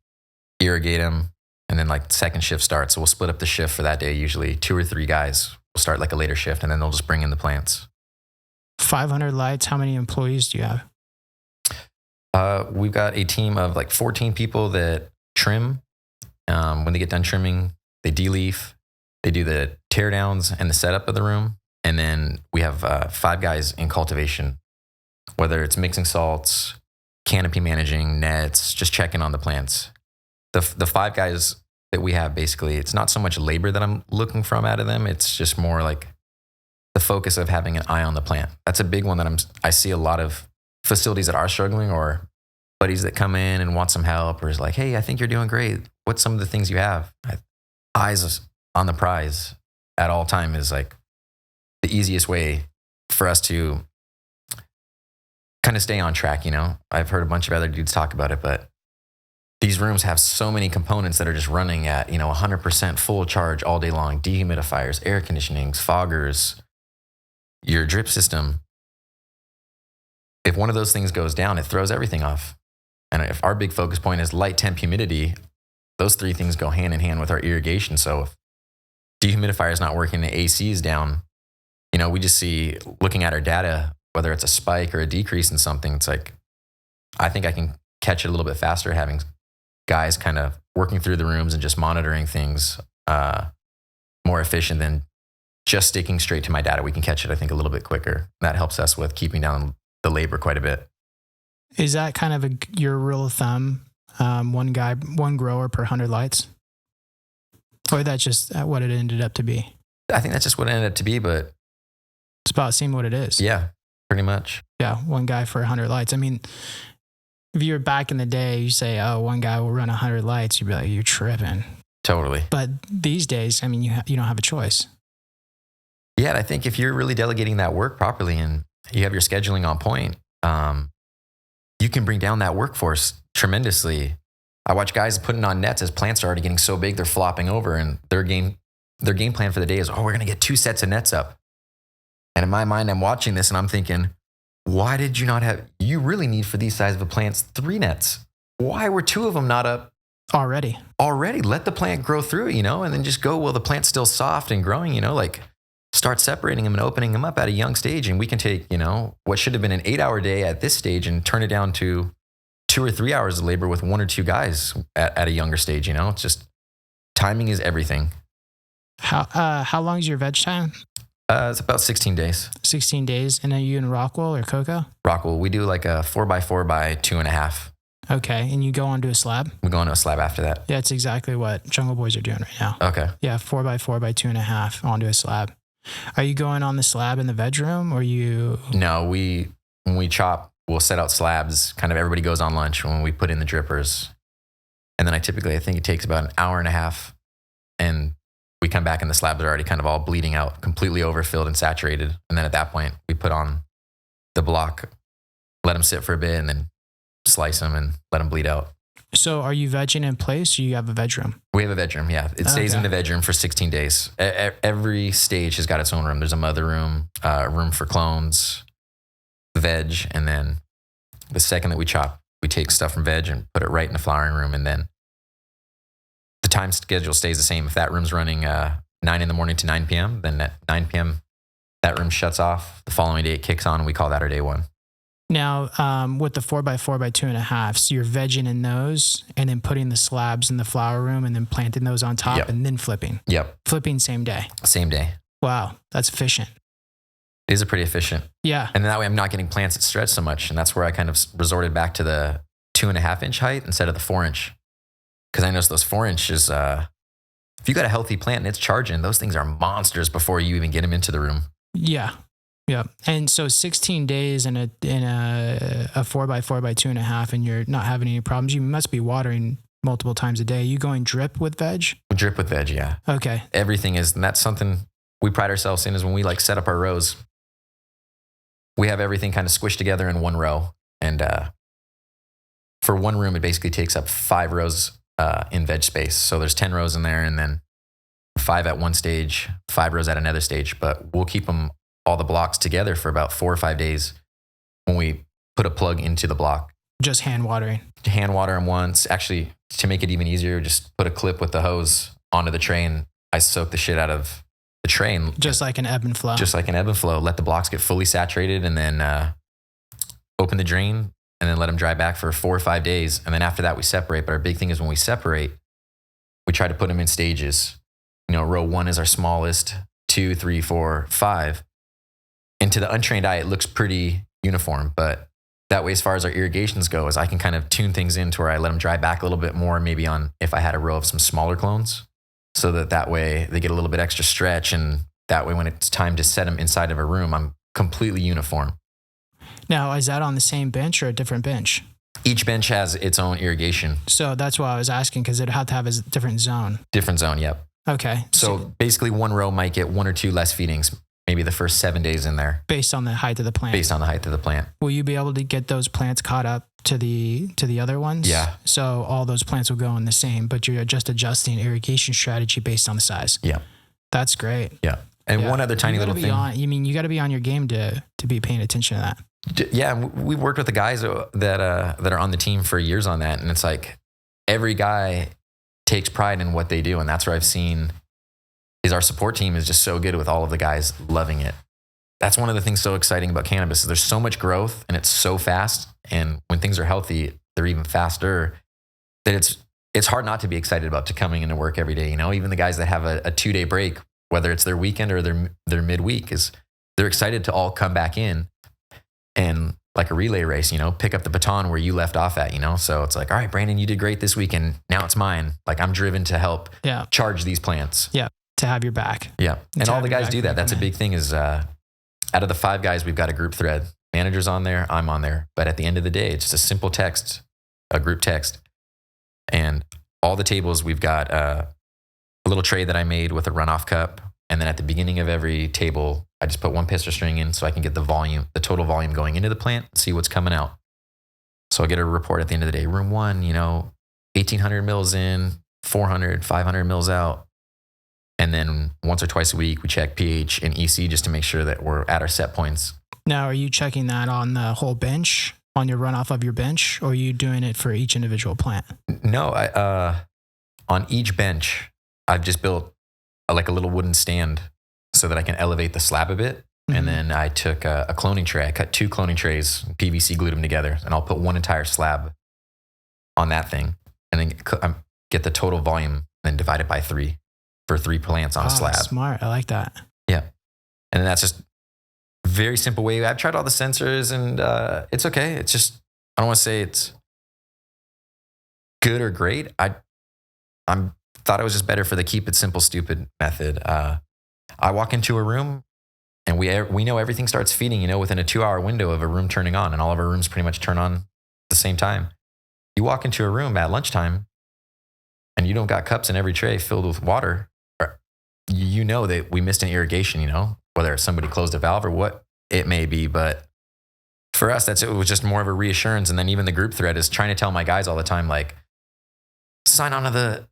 Speaker 2: irrigate them, and then second shift starts. So we'll split up the shift for that day. Usually 2 or 3 guys will start a later shift, and then they'll just bring in the plants.
Speaker 1: 500 lights. How many employees do you have?
Speaker 2: We've got a team of 14 people that trim When they get done trimming, they de-leaf, they do the tear downs and the setup of the room. And then we have 5 guys in cultivation, whether it's mixing salts, canopy managing, nets, just checking on the plants. The 5 guys that we have, basically, it's not so much labor that I'm looking from out of them. It's just more like the focus of having an eye on the plant. That's a big one that I see a lot of facilities that are struggling, or buddies that come in and want some help, or is like, hey, I think you're doing great. What's some of the things you have? Eyes on the prize at all time is like the easiest way for us to kind of stay on track. I've heard a bunch of other dudes talk about it, but these rooms have so many components that are just running at 100% full charge all day long. Dehumidifiers, air conditionings, foggers, your drip system. If one of those things goes down, it throws everything off. And if our big focus point is light, temp, humidity, those 3 things go hand in hand with our irrigation. So if dehumidifier is not working, the AC is down, we just see, looking at our data, whether it's a spike or a decrease in something, it's like, I think I can catch it a little bit faster having guys kind of working through the rooms and just monitoring things more efficient than just sticking straight to my data. We can catch it, I think, a little bit quicker. That helps us with keeping down the labor quite a bit.
Speaker 1: Is that kind of your rule of thumb? One grower per 100 lights? Or that's just what it ended up to be?
Speaker 2: I think that's just what it ended up to be, but
Speaker 1: it's about seeing what it is.
Speaker 2: Yeah, pretty much.
Speaker 1: Yeah, one guy for 100 lights. I mean, if you were back in the day, you say, oh, one guy will run 100 lights, you'd be like, you're tripping.
Speaker 2: Totally.
Speaker 1: But these days, I mean, you don't have a choice.
Speaker 2: Yeah, and I think if you're really delegating that work properly and you have your scheduling on point, you can bring down that workforce tremendously. I watch guys putting on nets as plants are already getting so big they're flopping over, and their game plan for the day is, we're going to get 2 sets of nets up. And in my mind, I'm watching this and I'm thinking, why did you not have, you really need for these size of plants 3 nets. Why were 2 of them not up
Speaker 1: already? Let
Speaker 2: the plant grow through it, and then just go, well, the plant's still soft and growing, like start separating them and opening them up at a young stage. And we can take, what should have been an 8-hour day at this stage and turn it down to 2 or 3 hours of labor with 1 or 2 guys at a younger stage. It's just, timing is everything.
Speaker 1: How long is your veg time?
Speaker 2: It's about 16 days.
Speaker 1: 16 days. And are you in Rockwool or Cocoa?
Speaker 2: Rockwool. We do like a 4x4 by 2.5.
Speaker 1: Okay. And you go onto a slab?
Speaker 2: We go onto a slab after that.
Speaker 1: Yeah, it's exactly what Jungle Boys are doing right now.
Speaker 2: Okay.
Speaker 1: Yeah, 4x4 by 2.5 onto a slab. Are you going on the slab in the veg room, or you?
Speaker 2: No, when we chop, we'll set out slabs. Kind of everybody goes on lunch when we put in the drippers. And then I think it takes about an hour and a half, and we come back and the slabs are already kind of all bleeding out, completely overfilled and saturated. And then at that point, we put on the block, let them sit for a bit, and then slice them and let them bleed out.
Speaker 1: So are you vegging in place, or you have a veg room?
Speaker 2: We have a veg room, yeah. It stays in the veg room for 16 days. Every stage has got its own room. There's a mother room, room for clones, veg, and then the second that we chop, we take stuff from veg and put it right in the flowering room, and then the time schedule stays the same. If that room's running 9 in the morning to 9 p.m., then at 9 p.m., that room shuts off. The following day, it kicks on, and we call that our day 1.
Speaker 1: Now, with the 4x4 by 2.5, so you're vegging in those and then putting the slabs in the flower room and then planting those on top and then flipping.
Speaker 2: Yep.
Speaker 1: Flipping same day.
Speaker 2: Same day.
Speaker 1: Wow, that's efficient.
Speaker 2: It is pretty efficient.
Speaker 1: Yeah.
Speaker 2: And that way I'm not getting plants that stretch so much. And that's where I kind of resorted back to the 2.5 inch height instead of the 4 inch. Because I noticed those 4 inches, if you got a healthy plant and it's charging, those things are monsters before you even get them into the room.
Speaker 1: Yeah. Yeah. And so 16 days in a 4x4 by 2.5, and you're not having any problems. You must be watering multiple times a day. You going drip with veg?
Speaker 2: Drip with veg, yeah.
Speaker 1: Okay.
Speaker 2: Everything is, and that's something we pride ourselves in, is when we like set up our rows, we have everything kind of squished together in one row. And for one room, it basically takes up 5 rows in veg space. So there's 10 rows in there, and then 5 at one stage, 5 rows at another stage. But we'll keep them, all the blocks, together for about 4 or 5 days when we put a plug into the block.
Speaker 1: Just hand watering.
Speaker 2: Hand water them once. Actually, to make it even easier, just put a clip with the hose onto the tray, and I soak the shit out of the tray. And
Speaker 1: just like an ebb and flow.
Speaker 2: Just like an ebb and flow. Let the blocks get fully saturated, and then open the drain, and then let them dry back for 4 or 5 days. And then after that, we separate. But our big thing is when we separate, we try to put them in stages. Row 1 is our smallest, 2, 3, 4, 5. And to the untrained eye, it looks pretty uniform. But that way, as far as our irrigations go, is I can kind of tune things in to where I let them dry back a little bit more, maybe on if I had a row of some smaller clones, so that way they get a little bit extra stretch. And that way, when it's time to set them inside of a room, I'm completely uniform.
Speaker 1: Now, is that on the same bench or a different bench?
Speaker 2: Each bench has its own irrigation.
Speaker 1: So that's why I was asking, because it'd have to have a different zone.
Speaker 2: Different zone, yep.
Speaker 1: Okay.
Speaker 2: So basically, one row might get 1 or 2 less feedings, maybe the first 7 days in there.
Speaker 1: Based on the height of the plant.
Speaker 2: Based on the height of the plant.
Speaker 1: Will you be able to get those plants caught up to the other ones?
Speaker 2: Yeah.
Speaker 1: So all those plants will go in the same, but you're just adjusting irrigation strategy based on the size.
Speaker 2: Yeah.
Speaker 1: That's great.
Speaker 2: Yeah. And one other tiny little thing.
Speaker 1: You got to be on your game to be paying attention to that.
Speaker 2: Yeah, we've worked with the guys that are on the team for years on that, and it's like every guy takes pride in what they do, and that's where I've seen is our support team is just so good with all of the guys loving it. That's one of the things so exciting about cannabis is there's so much growth and it's so fast, and when things are healthy, they're even faster. That it's hard not to be excited about to coming into work every day. Even the guys that have a 2-day break, whether it's their weekend or their midweek, is they're excited to all come back in. And like a relay race, pick up the baton where you left off at, So it's like, all right, Brandon, you did great this weekend. Now it's mine. Like I'm driven to help charge these plants.
Speaker 1: Yeah. To have your back.
Speaker 2: Yeah. And all the guys do that. That's a big thing is out of the 5 guys, we've got a group thread. Manager's on there. I'm on there. But at the end of the day, it's just a simple text, a group text. And all the tables, we've got a little tray that I made with a runoff cup. And then at the beginning of every table, I just put 1 piston string in so I can get the total volume going into the plant and see what's coming out. So I get a report at the end of the day. Room 1, 1,800 mils in, 400, 500 mils out. And then once or twice a week, we check pH and EC just to make sure that we're at our set points.
Speaker 1: Now, are you checking that on the whole bench, on your runoff of your bench, or are you doing it for each individual plant?
Speaker 2: No, on each bench, I've just built a little wooden stand so that I can elevate the slab a bit. Mm-hmm. And then I took a cloning tray. I cut 2 cloning trays, PVC glued them together, and I'll put 1 entire slab on that thing. And then get the total volume and divide it by 3 for 3 plants on a slab.
Speaker 1: Smart. I like that.
Speaker 2: Yeah. And then that's just a very simple way. I've tried all the sensors and it's okay. It's just, I don't want to say it's good or great. I thought it was just better for the keep it simple, stupid method. I walk into a room and we know everything starts feeding, within a 2-hour window of a room turning on, and all of our rooms pretty much turn on at the same time. You walk into a room at lunchtime and you don't got cups in every tray filled with water, you know that we missed an irrigation, whether somebody closed a valve or what it may be. But for us, it was just more of a reassurance. And then even the group thread is trying to tell my guys all the time, like, sign on to the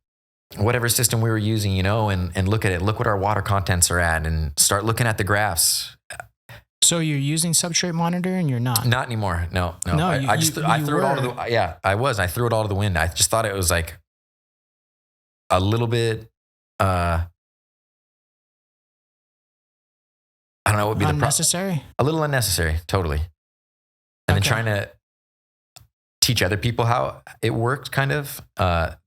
Speaker 2: whatever system we were using, and look at it. Look what our water contents are at and start looking at the graphs.
Speaker 1: So you're using Substrate monitor and you're not?
Speaker 2: Not anymore. No. I threw it all to the, I was. I threw it all to the wind. I just thought it was like a little bit, I don't know what would be
Speaker 1: unnecessary?
Speaker 2: A little unnecessary, totally. And then trying to teach other people how it worked, kind of.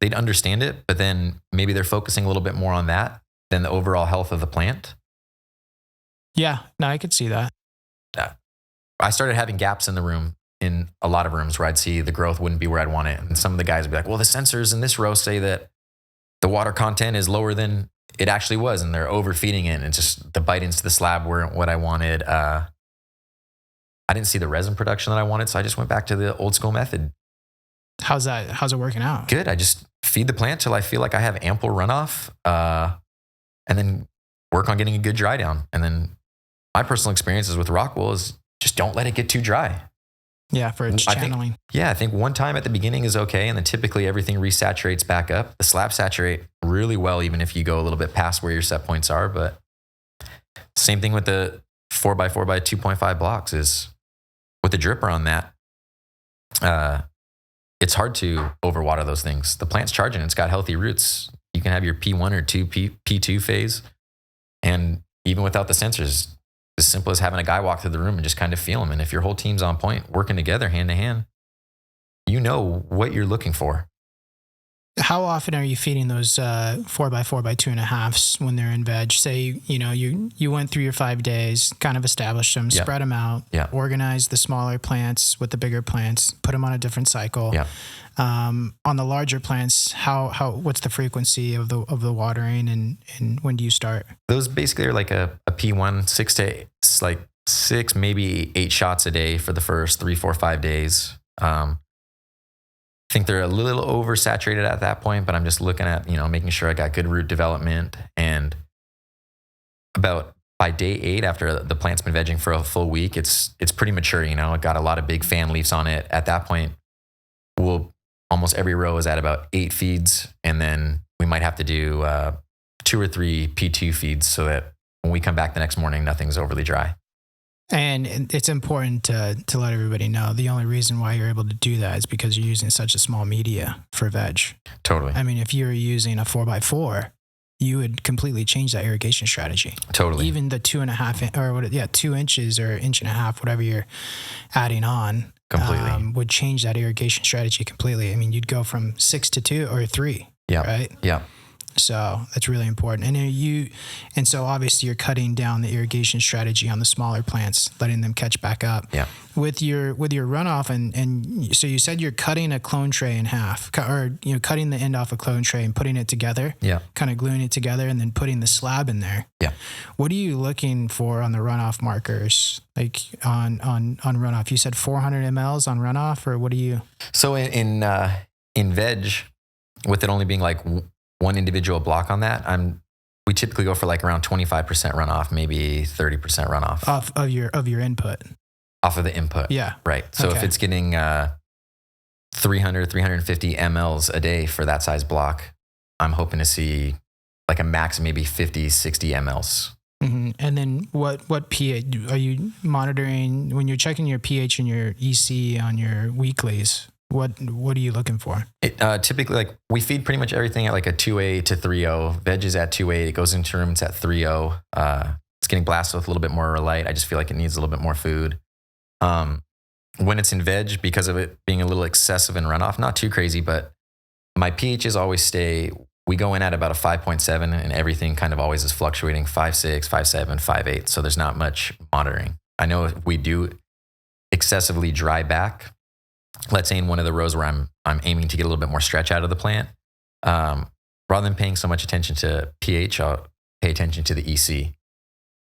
Speaker 2: They'd understand it, but then maybe they're focusing a little bit more on that than the overall health of the plant.
Speaker 1: Yeah, no, I could see that.
Speaker 2: I started having gaps in the room, in a lot of rooms where I'd see the growth wouldn't be where I'd want it. And some of the guys would be like, well, the sensors in this row say that the water content is lower than it actually was, and they're overfeeding it. And it's just the bite into the slab weren't what I wanted. I didn't see the resin production that I wanted, so I just went back to the old school method.
Speaker 1: How's that? How's it working out?
Speaker 2: Good. I just feed the plant till I feel like I have ample runoff, and then work on getting a good dry down. And then my personal experiences with Rockwool is just don't let it get too dry.
Speaker 1: Yeah, for its channeling.
Speaker 2: I think one time at the beginning is okay, and then typically everything resaturates back up. The slabs saturate really well, even if you go a little bit past where your set points are. But same thing with the 4x4 by 2.5 blocks is with the dripper on that. It's hard to overwater those things. The plant's charging. It's got healthy roots. You can have your P1 or P2 phase, and even without the sensors, as simple as having a guy walk through the room and just kind of feel them. And if your whole team's on point, working together hand to hand, you know what you're looking for.
Speaker 1: How often are you feeding those 4x4 by 2.5s when they're in veg? Say, you went through your 5 days, kind of established them,
Speaker 2: Yeah.
Speaker 1: spread them out,
Speaker 2: Yeah.
Speaker 1: organize the smaller plants with the bigger plants, put them on a different cycle.
Speaker 2: Yeah.
Speaker 1: On the larger plants, what's the frequency of the watering, and when do you start?
Speaker 2: Those basically are like a P1, 6, maybe 8 shots a day for the first 3, 4, 5 days. I think they're a little oversaturated at that point, but I'm just looking at, making sure I got good root development. And about by day 8, after the plant's been vegging for a full week, it's pretty mature. It got a lot of big fan leaves on it. At that point, almost every row is at about 8 feeds. And then we might have to do 2 or 3 P2 feeds so that when we come back the next morning, nothing's overly dry.
Speaker 1: And it's important to let everybody know the only reason why you're able to do that is because you're using such a small media for veg.
Speaker 2: Totally.
Speaker 1: I mean, if you were using a 4x4, you would completely change that irrigation strategy.
Speaker 2: Totally.
Speaker 1: Even the 2.5 or 2 inches or 1.5 inches, whatever you're adding on,
Speaker 2: completely
Speaker 1: would change that irrigation strategy completely. I mean, you'd go from 6 to 2 or 3.
Speaker 2: Yeah.
Speaker 1: Right.
Speaker 2: Yeah.
Speaker 1: So that's really important. And so obviously you're cutting down the irrigation strategy on the smaller plants, letting them catch back up.
Speaker 2: Yeah.
Speaker 1: With your runoff, and so you said you're cutting a clone tray in half, or cutting the end off a clone tray and putting it together.
Speaker 2: Yeah.
Speaker 1: Kind of gluing it together and then putting the slab in there.
Speaker 2: Yeah.
Speaker 1: What are you looking for on the runoff markers? Like on runoff, you said 400 mLs on runoff, or what do you?
Speaker 2: So in veg, with it only being like one individual block on that, we typically go for like around 25% runoff, maybe 30% runoff
Speaker 1: Off of your input.
Speaker 2: Off of the input.
Speaker 1: Yeah.
Speaker 2: Right. So if it's getting 300, 350 mLs a day for that size block, I'm hoping to see like a max maybe 50, 60 mLs.
Speaker 1: Mm-hmm. And then what pH are you monitoring when you're checking your pH and your EC on your weeklies? What are you looking for?
Speaker 2: Typically, like we feed pretty much everything at like a 2A to 3.0. Veg is at 2A. It goes into rooms at 3.0. It's getting blasted with a little bit more light. I just feel like it needs a little bit more food. When it's in veg, because of it being a little excessive in runoff, not too crazy, but my pHs always stay. We go in at about a 5.7, and everything kind of always is fluctuating 5.6, 5.7, 5.8. So there's not much monitoring. I know if we do excessively dry back, let's say in one of the rows where I'm aiming to get a little bit more stretch out of the plant, rather than paying so much attention to pH, I'll pay attention to the EC.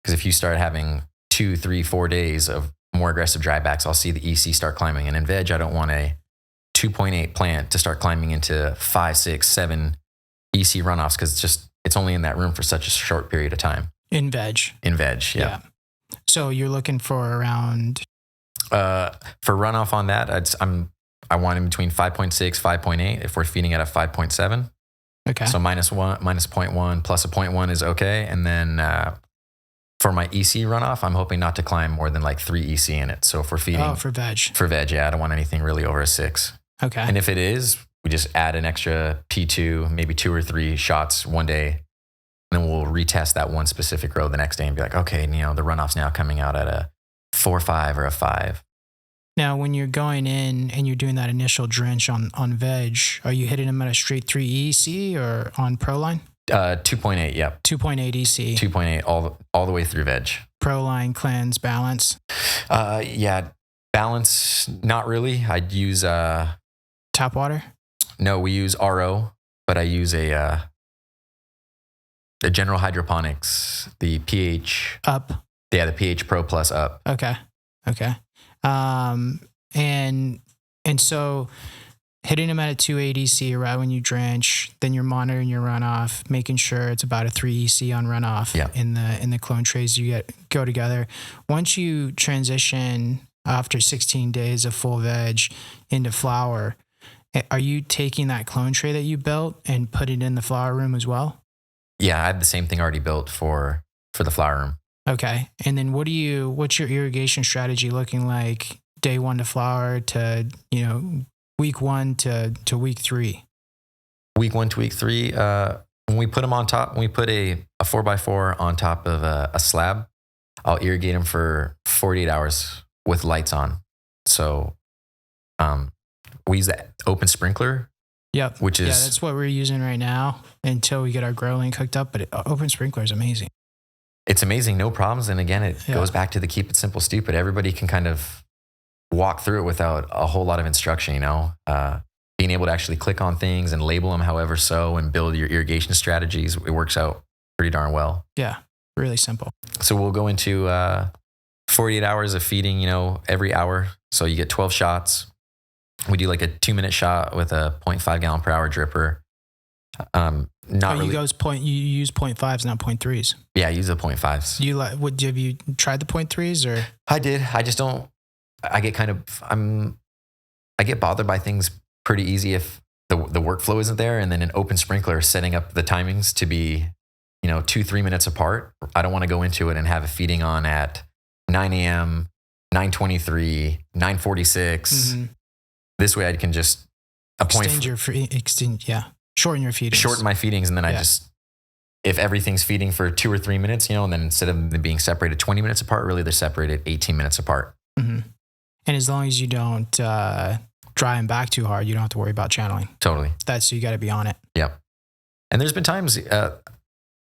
Speaker 2: Because if you start having 2, 3, 4 days of more aggressive drybacks, I'll see the EC start climbing. And in veg, I don't want a 2.8 plant to start climbing into 5, 6, 7 EC runoffs because it's only in that room for such a short period of time.
Speaker 1: In veg.
Speaker 2: In veg, yeah.
Speaker 1: So you're looking for around.
Speaker 2: For runoff on that, I want in between 5.6, 5.8. If we're feeding at a 5.7,
Speaker 1: okay.
Speaker 2: So minus 0.1 plus a 0.1 is okay. And then for my EC runoff, I'm hoping not to climb more than like 3 EC in it. So if we're feeding
Speaker 1: for veg,
Speaker 2: yeah, I don't want anything really over a 6.
Speaker 1: Okay.
Speaker 2: And if it is, we just add an extra P2, maybe 2 or 3 shots one day. And then we'll retest that one specific row the next day and be like, okay, the runoff's now coming out at a 4.5 or a 5.
Speaker 1: Now, when you're going in and you're doing that initial drench on veg, are you hitting them at a straight 3 EC or on Proline?
Speaker 2: 2.8, yep.
Speaker 1: 2.8 EC.
Speaker 2: 2.8 all the way through veg.
Speaker 1: Proline, cleanse, balance?
Speaker 2: Yeah, balance, not really. I'd use...
Speaker 1: Tap water?
Speaker 2: No, we use RO, but I use the general hydroponics, the pH...
Speaker 1: Up?
Speaker 2: Yeah, the pH Pro Plus up.
Speaker 1: Okay. And so hitting them at a 2.8 EC right when you drench, then you're monitoring your runoff, making sure it's about a 3 EC on runoff in the clone trays you go together. Once you transition after 16 days of full veg into flower, are you taking that clone tray that you built and put it in the flower room as well?
Speaker 2: Yeah, I have the same thing already built for the flower room.
Speaker 1: Okay. And then what's your irrigation strategy looking like day 1 to flower to, week 1 to week 3?
Speaker 2: Week 1 to week 3, when we put them on top, when we put a 4x4 on top of a slab, I'll irrigate them for 48 hours with lights on. So we use that open sprinkler
Speaker 1: Yep.
Speaker 2: Which is
Speaker 1: that's what we're using right now until we get our grow link hooked up. But open sprinkler is amazing.
Speaker 2: It's amazing, no problems. And again, it goes back to the keep it simple, stupid. Everybody can kind of walk through it without a whole lot of instruction, being able to actually click on things and label them however so and build your irrigation strategies. It works out pretty darn well.
Speaker 1: Yeah, really simple.
Speaker 2: So we'll go into 48 hours of feeding, every hour. So you get 12 shots. We do like a 2-minute shot with a 0.5 gallon per hour dripper. You use 0.5s, not 0.3s. Yeah, I use the 0.5s.
Speaker 1: Have you tried the 0.3s or?
Speaker 2: I did. I just don't. I get I get bothered by things pretty easy if the workflow isn't there, and then an open sprinkler setting up the timings to be, 2-3 minutes apart. I don't want to go into it and have a feeding on at 9 a.m., 9:23, 9:46. Mm-hmm. This way I can just
Speaker 1: shorten your feedings.
Speaker 2: Shorten my feedings, and then if everything's feeding for 2 or 3 minutes, and then instead of them being separated 20 minutes apart, really they're separated 18 minutes apart.
Speaker 1: Mm-hmm. And as long as you don't dry them back too hard, you don't have to worry about channeling.
Speaker 2: Totally.
Speaker 1: So you got to be on it.
Speaker 2: Yep. And there's been times,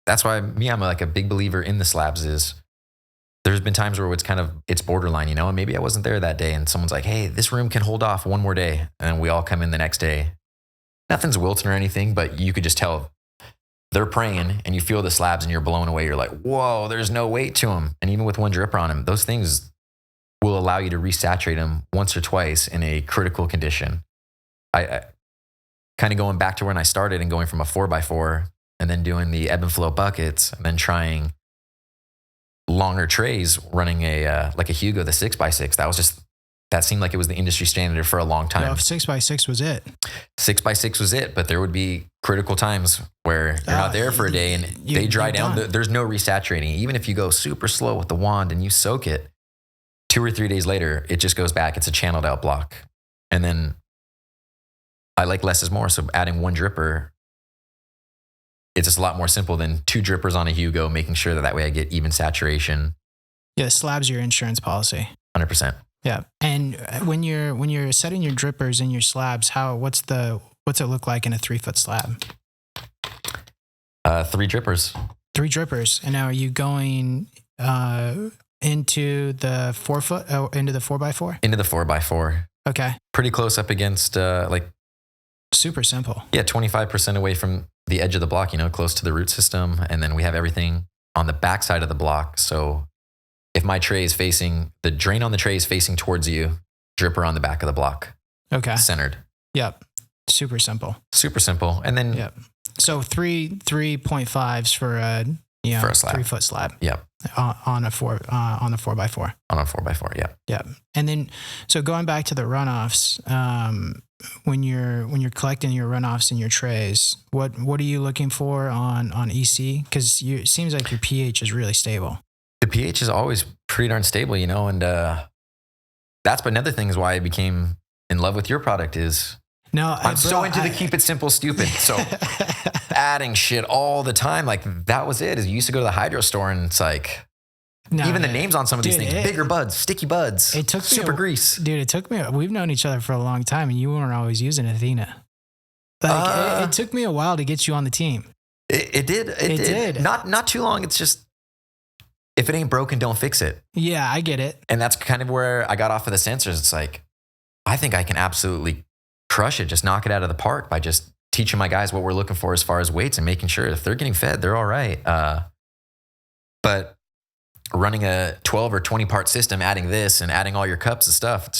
Speaker 2: that's why I'm like a big believer in the slabs is there's been times where it's borderline, and maybe I wasn't there that day and someone's like, hey, this room can hold off one more day. And we all come in the next day. Nothing's wilting or anything, but you could just tell they're praying and you feel the slabs and you're blown away. You're like, whoa, there's no weight to them. And even with one dripper on them, those things will allow you to resaturate them once or twice in a critical condition. I kind of going back to when I started and going from a 4x4 and then doing the ebb and flow buckets and then trying longer trays, running like a Hugo, the 6x6. That seemed like it was the industry standard for a long time.
Speaker 1: Well, 6x6 was it.
Speaker 2: 6x6 was it, but there would be critical times where you're not there for a day and they dry down. There's no resaturating. Even if you go super slow with the wand and you soak it, 2 or 3 days later, it just goes back. It's a channeled out block. And then I like less is more. So adding one dripper, it's just a lot more simple than 2 drippers on a Hugo, making sure that way I get even saturation.
Speaker 1: Yeah, slab's your insurance policy.
Speaker 2: 100%.
Speaker 1: Yeah. And when you're setting your drippers in your slabs, what's it look like in a 3-foot slab?
Speaker 2: 3 drippers.
Speaker 1: 3 drippers. And now are you going into the 4-foot, into the 4x4?
Speaker 2: Into the 4x4.
Speaker 1: Okay.
Speaker 2: Pretty close up against
Speaker 1: super simple.
Speaker 2: Yeah, 25% away from the edge of the block, close to the root system. And then we have everything on the back side of the block. So if my tray is the drain on the tray is facing towards you, dripper on the back of the block.
Speaker 1: Okay.
Speaker 2: Centered.
Speaker 1: Yep. Super simple.
Speaker 2: Super simple. And then.
Speaker 1: Yep. So 3.5s for a 3-foot slab.
Speaker 2: Yep.
Speaker 1: On the 4x4. On a
Speaker 2: 4x4. Yeah.
Speaker 1: Yeah. And then, so going back to the runoffs, when you're collecting your runoffs in your trays, what are you looking for on EC? Because it seems like your pH is really stable.
Speaker 2: The pH is always pretty darn stable, and that's another thing is why I became in love with your product is I'm so into the keep it simple, stupid. So adding shit all the time, like that was it. Is you used to go to the hydro store and it's like, even the names on some of these things, bigger buds, sticky buds,
Speaker 1: it took
Speaker 2: super grease.
Speaker 1: Dude, it took me, we've known each other for a long time and you weren't always using Athena. It took me a while to get you on the team.
Speaker 2: It did. Not too long. It's just, if it ain't broken, don't fix it.
Speaker 1: Yeah, I get it.
Speaker 2: And that's kind of where I got off of the sensors. It's like, I think I can absolutely crush it, just knock it out of the park by just teaching my guys what we're looking for as far as weights and making sure if they're getting fed, they're all right. But running a 12 or 20 part system, adding this and adding all your cups and stuff,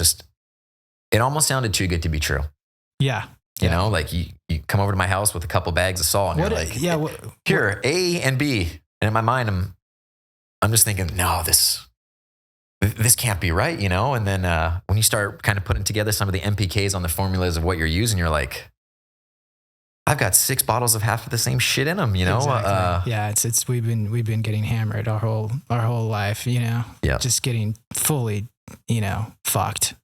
Speaker 2: it almost sounded too good to be true.
Speaker 1: Yeah.
Speaker 2: You know, like you come over to my house with a couple bags of salt and you're like, here, A and B. And in my mind, I'm just thinking, no, this can't be right, And then when you start kind of putting together some of the MPKs on the formulas of what you're using, you're like, I've got 6 bottles of half of the same shit in them,
Speaker 1: Exactly. Yeah, it's we've been getting hammered our whole life,
Speaker 2: Yeah.
Speaker 1: Just getting fully, fucked.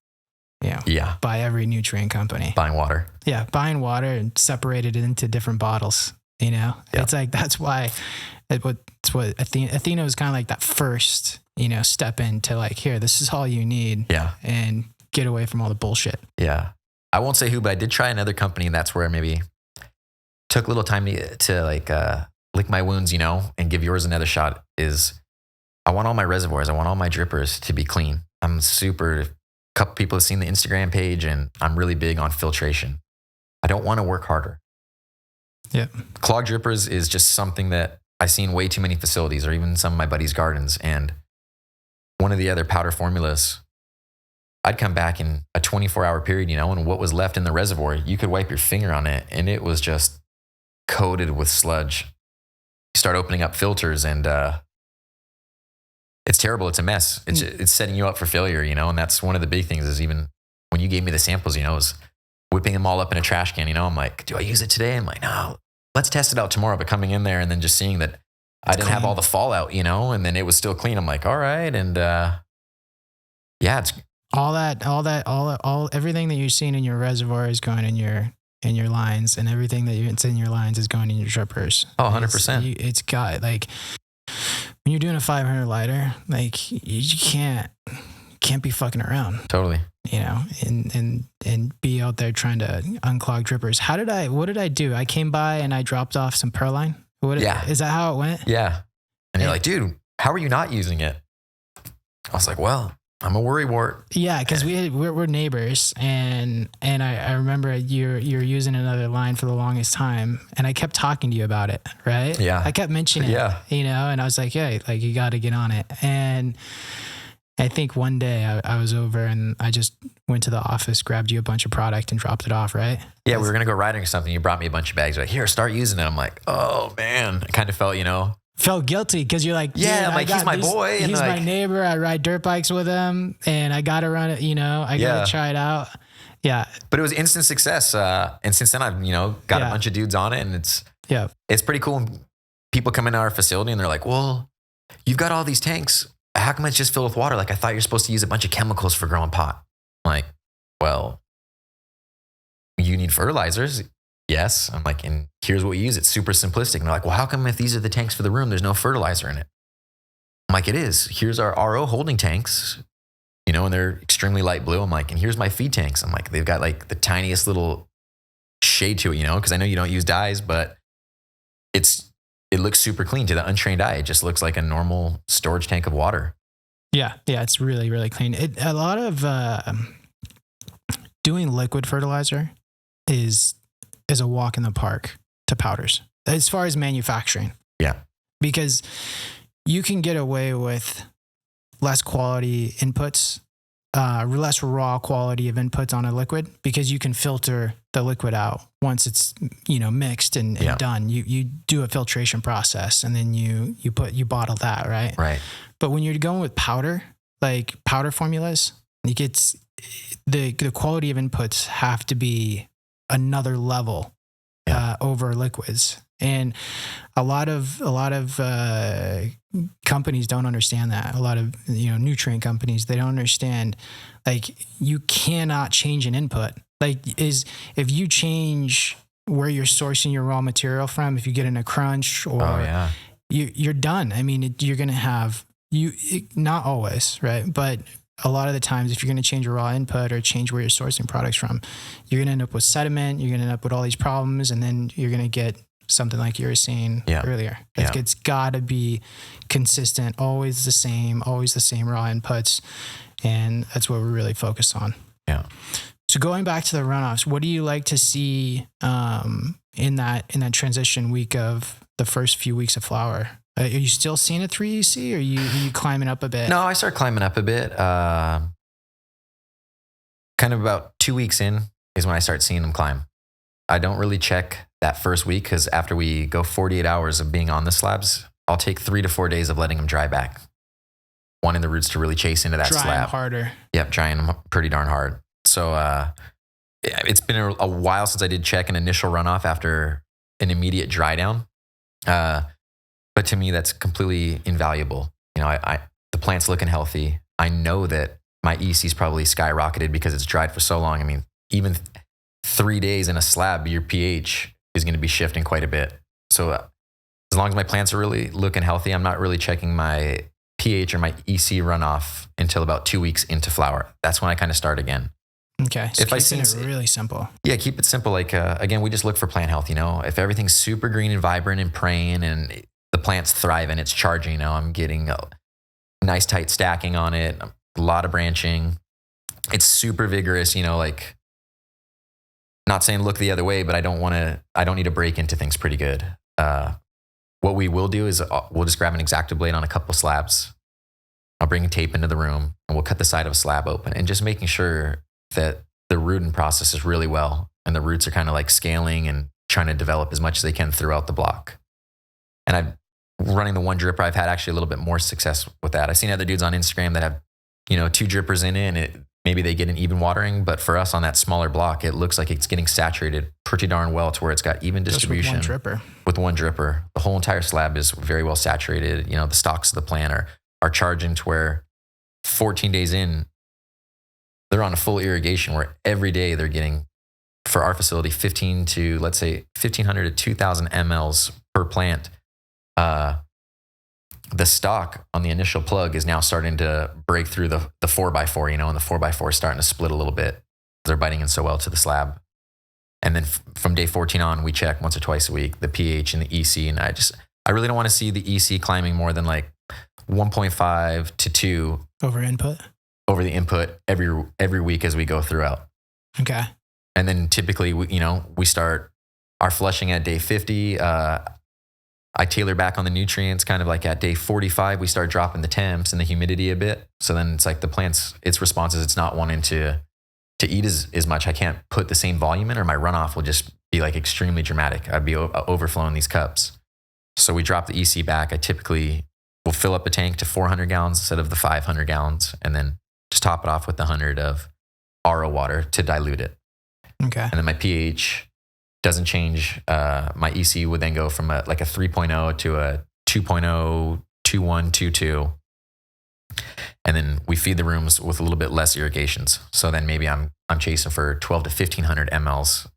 Speaker 2: Yeah.
Speaker 1: By every nutrient company.
Speaker 2: Buying water.
Speaker 1: Yeah, buying water and separated it into different bottles. It's like that's why it's what Athena was kind of like that first, step into like, here, this is all you need.
Speaker 2: Yeah.
Speaker 1: And get away from all the bullshit.
Speaker 2: Yeah. I won't say who, but I did try another company. And that's where maybe took a little time to like lick my wounds, you know, and give yours another shot. Is I want all my reservoirs, I want all my drippers to be clean. A couple people have seen the Instagram page, and I'm really big on filtration. I don't want to work harder.
Speaker 1: Yeah.
Speaker 2: Clogged drippers is just something that I see in way too many facilities, or even some of my buddies' gardens. And one of the other powder formulas, I'd come back in a 24-hour period, you know, and what was left in the reservoir, you could wipe your finger on it, and it was just coated with sludge. You start opening up filters, and it's terrible. It's a mess. It's setting you up for failure, you know. And that's one of the big things. Is even when you gave me the samples, you know, is whipping them all up in a trash can. You know, I'm like, do I use it today? I'm like, no, let's test it out tomorrow. But coming in there and then just seeing that I didn't have all the fallout, you know, and then it was still clean. I'm like, all right, and yeah, it's
Speaker 1: everything that you're seeing in your reservoir is going in your lines, and everything that's in your lines is going in your drippers.
Speaker 2: Oh, 100%.
Speaker 1: It's got, like, when you're doing a 500 lighter, like, you can't be fucking around.
Speaker 2: Totally.
Speaker 1: You know, and be out there trying to unclog drippers. What did I do? I came by and I dropped off some Perline. Is that how it went?
Speaker 2: Yeah. And you're like, dude, how are you not using it? I was like, well, I'm a worrywart.
Speaker 1: Yeah, because we're neighbors, and I remember you're using another line for the longest time, and I kept talking to you about it, right?
Speaker 2: Yeah.
Speaker 1: I kept mentioning it, you know, and I was like, yeah, like, you got to get on it. And I think one day I was over and I just went to the office, grabbed you a bunch of product and dropped it off, right?
Speaker 2: Yeah, we were going to go riding or something. You brought me a bunch of bags. You're like, here, start using it. I'm like, oh, man. I kind of felt, you know.
Speaker 1: Felt guilty because you're like,
Speaker 2: yeah, I'm like, he's my boy.
Speaker 1: He's my neighbor. I ride dirt bikes with him, and I got to run it, you know. I got to try it out. Yeah.
Speaker 2: But it was instant success. And since then, I've, you know, got a bunch of dudes on it, and it's pretty cool when people come into our facility and they're like, well, you've got all these tanks. How come it's just filled with water? Like, I thought you're supposed to use a bunch of chemicals for growing pot. I'm like, well, you need fertilizers. Yes. I'm like, and here's what we use. It's super simplistic. And they're like, well, how come if these are the tanks for the room, there's no fertilizer in it? I'm like, it is. Here's our RO holding tanks, you know, and they're extremely light blue. I'm like, and here's my feed tanks. I'm like, they've got like the tiniest little shade to it, you know, because I know you don't use dyes, but it looks super clean to the untrained eye. It just looks like a normal storage tank of water. Yeah.
Speaker 1: Yeah. It's really, really clean. A lot of doing liquid fertilizer is a walk in the park to powders as far as manufacturing.
Speaker 2: Yeah.
Speaker 1: Because you can get away with less quality inputs, less raw quality of inputs on a liquid, because you can filter the liquid out once it's, you know, mixed and done. You do a filtration process, and then you bottle that, right?
Speaker 2: Right.
Speaker 1: But when you're going with powder, like powder formulas, it gets the quality of inputs have to be another level over liquids. And a lot of companies don't understand that. A lot of, you know, nutrient companies, they don't understand, like, you cannot change an input. Like, if you change where you're sourcing your raw material from, if you get in a crunch or you're done. I mean, you're going to have not always, right? But a lot of the times, if you're going to change your raw input or change where you're sourcing products from, you're going to end up with sediment. You're going to end up with all these problems, and then you're going to get something like you were saying earlier. It's got to be consistent, always the same raw inputs, and that's what we're really focused on.
Speaker 2: Yeah.
Speaker 1: So going back to the runoffs, what do you like to see in that transition week of the first few weeks of flower? Are you still seeing a 3EC, or are you climbing up a bit?
Speaker 2: No, I start climbing up a bit. Kind of about 2 weeks in is when I start seeing them climb. I don't really check that first week, because after we go 48 hours of being on the slabs, I'll take 3 to 4 days of letting them dry back. Wanting the roots to really chase into that slab.
Speaker 1: Drying them harder.
Speaker 2: Yep, drying them pretty darn hard. So it's been a while since I did check an initial runoff after an immediate dry down. But to me, that's completely invaluable. You know, the plant's looking healthy. I know that my EC's probably skyrocketed because it's dried for so long. I mean, even 3 days in a slab, your pH is going to be shifting quite a bit. So as long as my plants are really looking healthy, I'm not really checking my pH or my EC runoff until about 2 weeks into flower. That's when I kind of start again.
Speaker 1: Okay. So
Speaker 2: if I see
Speaker 1: it really simple.
Speaker 2: Yeah, keep it simple. Like, again, we just look for plant health, if everything's super green and vibrant and praying and the plant's thriving, it's charging, I'm getting a nice tight stacking on it, a lot of branching. It's super vigorous, like, not saying look the other way, but I don't need to break into things pretty good. What we will do is we'll just grab an X-Acto blade on a couple slabs. I'll bring tape into the room and we'll cut the side of a slab open and just making sure that the rooting process is really well and the roots are kind of like scaling and trying to develop as much as they can throughout the block. And I'm running the one dripper. I've had actually a little bit more success with that. I've seen other dudes on Instagram that have, 2 drippers in it and maybe they get an even watering, but for us on that smaller block, it looks like it's getting saturated pretty darn well to where it's got even distribution.
Speaker 1: Just with one dripper.
Speaker 2: With one dripper. The whole entire slab is very well saturated. The stalks of the plant are charging to where 14 days in, they're on a full irrigation where every day they're getting, for our facility, 1,500 to 2,000 mLs per plant. The stock on the initial plug is now starting to break through the 4x4, and the 4x4 is starting to split a little bit. They're biting in so well to the slab. And then from day 14 on, we check once or twice a week the pH and the EC. And I really don't want to see the EC climbing more than like 1.5 to 2 over the input every week as we go throughout.
Speaker 1: Okay.
Speaker 2: And then typically, we start our flushing at day 50. I tailor back on the nutrients kind of like at day 45, we start dropping the temps and the humidity a bit. So then it's like the plant's, its responses, it's not wanting to eat as much. I can't put the same volume in or my runoff will just be like extremely dramatic. I'd be overflowing these cups. So we drop the EC back. I typically will fill up a tank to 400 gallons instead of the 500 gallons and then just top it off with 100 of RO water to dilute it.
Speaker 1: Okay.
Speaker 2: And then my pH doesn't change. My EC would then go from a 3.0 to a 2.0, 2.1, 2.2. And then we feed the rooms with a little bit less irrigations. So then maybe I'm chasing for 12 to 1,500 mLs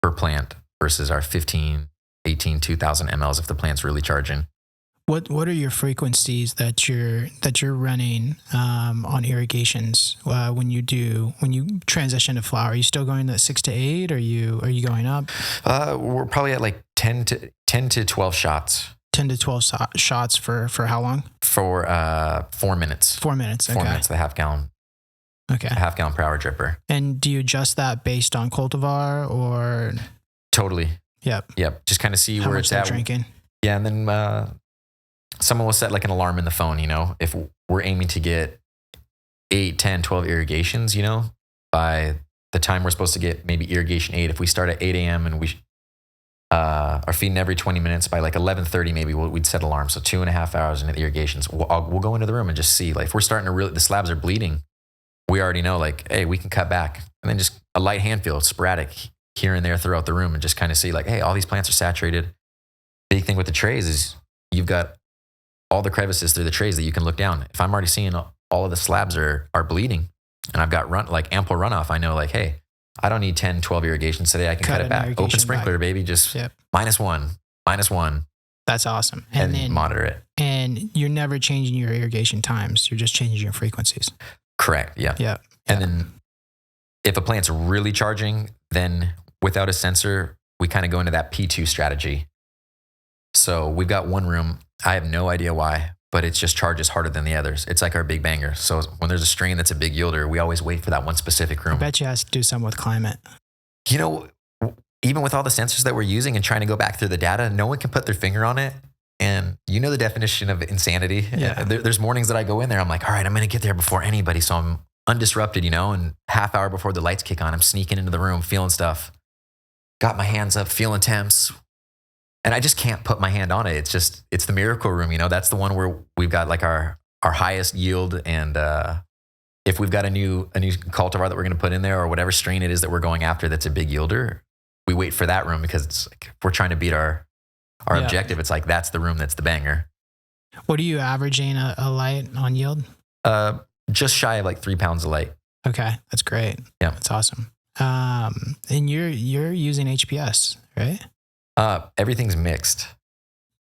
Speaker 2: per plant versus our 15, 18, 2,000 mLs if the plant's really charging.
Speaker 1: What are your frequencies that you're running on irrigations when you transition to flower? Are you still going to 6 to 8? Are you going up?
Speaker 2: We're probably at like 10 to 12 shots.
Speaker 1: 10 to 12 shots for how long?
Speaker 2: For 4 minutes.
Speaker 1: 4 minutes. Okay.
Speaker 2: 4 minutes, the half gallon.
Speaker 1: Okay.
Speaker 2: Half gallon per hour dripper.
Speaker 1: And do you adjust that based on cultivar or?
Speaker 2: Totally.
Speaker 1: Yep.
Speaker 2: Just kind of see
Speaker 1: how
Speaker 2: where
Speaker 1: much
Speaker 2: it's at.
Speaker 1: Drinking.
Speaker 2: Yeah, and then someone will set like an alarm in the phone, if we're aiming to get 8, 10, 12 irrigations, by the time we're supposed to get maybe irrigation 8, if we start at 8 a.m. and we are feeding every 20 minutes, by like 11:30 maybe we'd set alarms. So 2.5 hours into the irrigations, we'll go into the room and just see, like, if we're starting to the slabs are bleeding, we already know, like, hey, we can cut back. And then just a light hand feel, sporadic here and there throughout the room and just kind of see like, hey, all these plants are saturated. Big thing with the trays is you've got all the crevices through the trays that you can look down. If I'm already seeing all of the slabs are bleeding and I've got ample runoff, I know like, hey, I don't need 10, 12 irrigations today. I can cut it back. Open sprinkler, baby. Just -1.
Speaker 1: That's awesome.
Speaker 2: And then monitor it.
Speaker 1: And you're never changing your irrigation times. You're just changing your frequencies.
Speaker 2: Correct. Yeah.
Speaker 1: Yeah.
Speaker 2: And then if a plant's really charging, then without a sensor, we kind of go into that P2 strategy. So we've got one room. I have no idea why, but it just charges harder than the others. It's like our big banger. So when there's a strain that's a big yielder, we always wait for that one specific room.
Speaker 1: I bet you has to do something with climate.
Speaker 2: Even with all the sensors that we're using and trying to go back through the data, no one can put their finger on it. And the definition of insanity.
Speaker 1: Yeah.
Speaker 2: There's mornings that I go in there, I'm like, all right, I'm going to get there before anybody. So I'm undisrupted, and half hour before the lights kick on, I'm sneaking into the room, feeling stuff. Got my hands up, feeling temps. And I just can't put my hand on it. It's the miracle room, That's the one where we've got like our highest yield. And if we've got a new cultivar that we're going to put in there or whatever strain it is that we're going after that's a big yielder, we wait for that room because it's like, if we're trying to beat our objective, it's like that's the room that's the banger.
Speaker 1: What are you averaging a light on yield?
Speaker 2: Just shy of like 3 pounds of light.
Speaker 1: Okay, that's great.
Speaker 2: Yeah,
Speaker 1: that's awesome. And you're using HPS, right?
Speaker 2: Everything's mixed.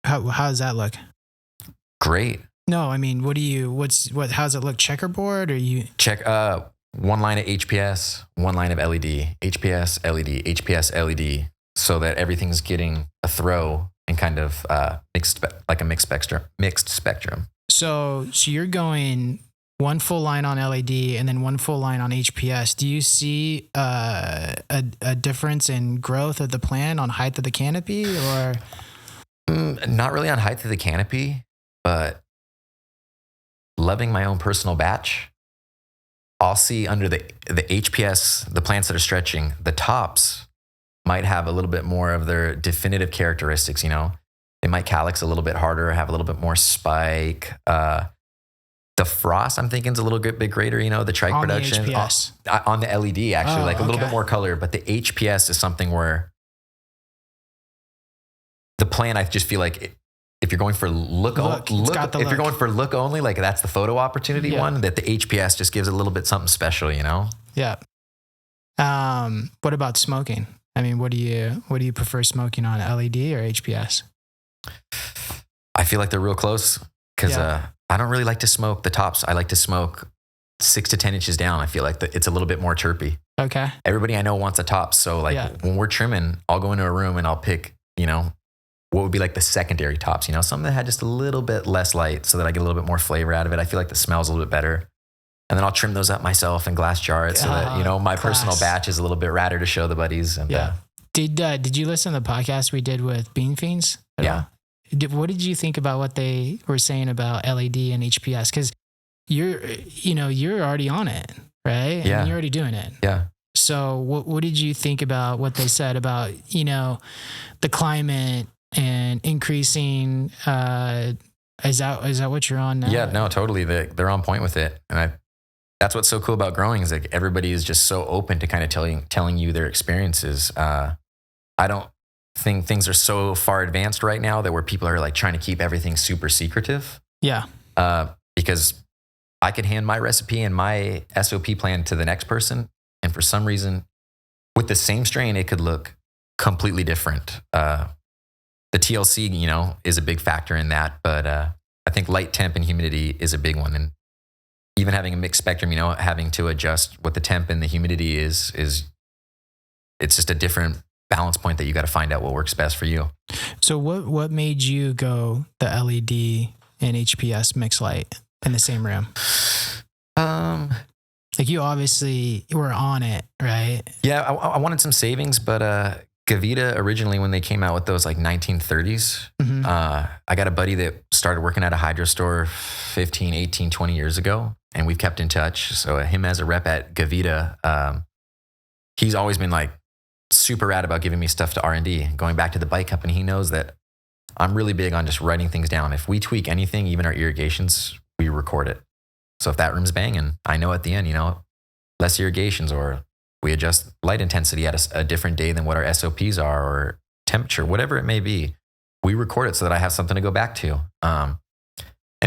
Speaker 1: How does that look?
Speaker 2: Great.
Speaker 1: No, I mean, how does it look? Checkerboard or you?
Speaker 2: one line of HPS, one line of LED, HPS, LED, HPS, LED, so that everything's getting a throw and kind of mixed spectrum.
Speaker 1: So you're going one full line on LED and then one full line on HPS. Do you see a difference in growth of the plant on height of the canopy, or?
Speaker 2: Not really on height of the canopy, but loving my own personal batch. I'll see under the HPS, the plants that are stretching, the tops might have a little bit more of their definitive characteristics, you know. They might calyx a little bit harder, have a little bit more spike. The frost, I'm thinking, is a little bit greater, you know, the trike production.
Speaker 1: The HPS.
Speaker 2: On the LED, actually, a little bit more color. But the HPS is something where the plant, I just feel like if you're going for look, if you're going for look only, like that's the photo opportunity one, that the HPS just gives a little bit something special, you know?
Speaker 1: Yeah. What about smoking? I mean, what do you prefer smoking on, LED or HPS?
Speaker 2: I feel like they're real close because I don't really like to smoke the tops. I like to smoke 6 to 10 inches down. I feel like it's a little bit more chirpy.
Speaker 1: Okay.
Speaker 2: Everybody I know wants a top. So like when we're trimming, I'll go into a room and I'll pick, you know, what would be like the secondary tops, you know, something that had just a little bit less light so that I get a little bit more flavor out of it. I feel like the smell's a little bit better. And then I'll trim those up myself in glass jars so that, you know, my personal batch is a little bit radder to show the buddies. And,
Speaker 1: Did you listen to the podcast we did with Bean Fiends?
Speaker 2: Yeah.
Speaker 1: What did you think about what they were saying about LED and HPS? Because you're already on it, right?
Speaker 2: Yeah.
Speaker 1: And you're already doing it.
Speaker 2: Yeah. So
Speaker 1: what did you think about what they said about, you know, the climate and increasing? Is that what you're on now?
Speaker 2: Yeah, no, totally. They're on point with it. And that's what's so cool about growing is like everybody is just so open to kind of telling you their experiences. I don't think things are so far advanced right now that where people are like trying to keep everything super secretive.
Speaker 1: Yeah.
Speaker 2: Because I could hand my recipe and my SOP plan to the next person, and for some reason, with the same strain, it could look completely different. The TLC, you know, is a big factor in that, but I think light temp and humidity is a big one. And even having a mixed spectrum, you know, having to adjust what the temp and the humidity is it's just a different balance point that you got to find out what works best for you. So
Speaker 1: what made you go the LED and HPS mix light in the same room? Like you obviously were on it, right?
Speaker 2: Yeah, I wanted some savings, but Gavita originally, when they came out with those like 1930s, I got a buddy that started working at a hydro store 15, 18, 20 years ago, and we've kept in touch. So him as a rep at Gavita, he's always been like super rad about giving me stuff to R&D. Going back to the bike company, he knows that I'm really big on just writing things down. If we tweak anything, even our irrigations, we record it. So if that room's banging, I know at the end, you know, less irrigations, or we adjust light intensity at a different day than what our SOPs are, or temperature, whatever it may be. We record it so that I have something to go back to. And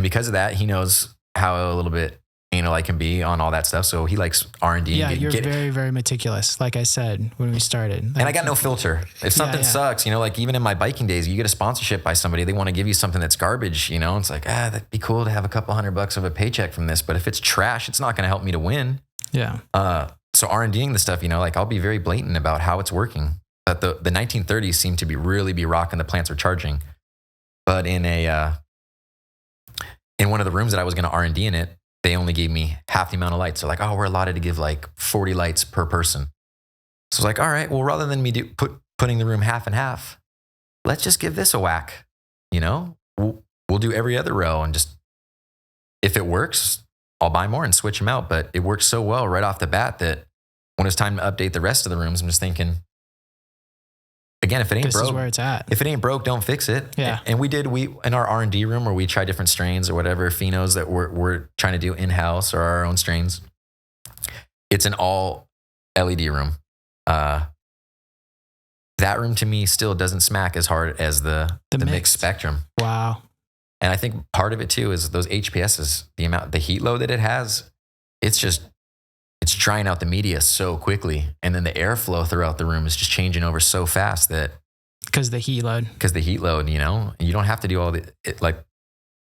Speaker 2: because of that, he knows how a little bit anal I can be on all that stuff. So he likes R&D.
Speaker 1: Yeah, you're very, very meticulous, like I said when we started.
Speaker 2: And I got no filter. If something sucks, you know, like even in my biking days, you get a sponsorship by somebody, they want to give you something that's garbage, you know. It's like, that'd be cool to have a couple $100 of a paycheck from this. But if it's trash, it's not going to help me to win.
Speaker 1: Yeah.
Speaker 2: So R&Ding the stuff, you know, like I'll be very blatant about how it's working. But the 1930s seem to really be rocking. The plants are charging. But in one of the rooms that I was going to R&D in it, they only gave me half the amount of lights. They're like, we're allotted to give like 40 lights per person. So I was like, all right, well, rather than me putting the room half and half, let's just give this a whack. You know, we'll do every other row, and just, if it works, I'll buy more and switch them out. But it worked so well right off the bat that when it's time to update the rest of the rooms, I'm just thinking, again, if it ain't broke,
Speaker 1: this is where it's at.
Speaker 2: If it ain't broke, don't fix it.
Speaker 1: Yeah.
Speaker 2: And we in our R&D room where we try different strains or whatever phenos that we're trying to do in-house, or our own strains, it's an all LED room. That room to me still doesn't smack as hard as the mixed spectrum.
Speaker 1: Wow.
Speaker 2: And I think part of it too is those HPSs, the heat load that it has, it's drying out the media so quickly. And then the airflow throughout the room is just changing over so fast that.
Speaker 1: Because the heat load,
Speaker 2: you know, you don't have to do all like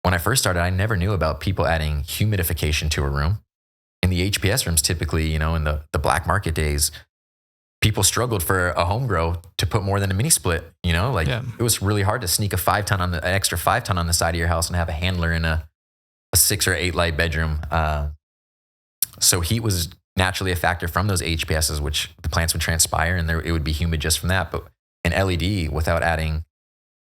Speaker 2: when I first started, I never knew about people adding humidification to a room. the HPS rooms, typically, in the black market days, people struggled for a home grow to put more than a mini split, It was really hard to sneak an extra 5-ton on the side of your house and have a handler in a 6 or 8 light bedroom. So heat was naturally a factor from those HPSs, which the plants would transpire and it would be humid just from that. But an LED, without adding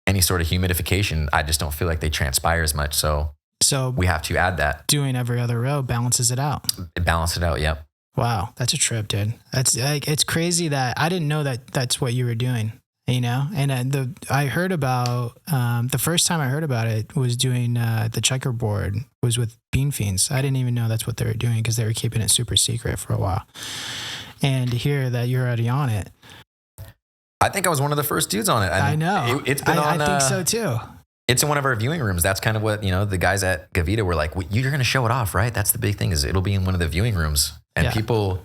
Speaker 2: any sort of humidification, I just don't feel like they transpire as much. So we have to add that.
Speaker 1: Doing every other row balances it out.
Speaker 2: It balances it out, yep.
Speaker 1: Wow, that's a trip, dude. That's like, it's crazy that I didn't know that that's what you were doing, And I heard about the first time I heard about it was doing the checkerboard was with Bean Fiends. I didn't even know that's what they were doing because they were keeping it super secret for a while. And to hear that you're already on it,
Speaker 2: I think I was one of the first dudes on it.
Speaker 1: I know.
Speaker 2: It's been on.
Speaker 1: I think so too.
Speaker 2: It's in one of our viewing rooms. That's kind of what the guys at Gavita were like. You're going to show it off, right? That's the big thing. Is it'll be in one of the viewing rooms. And people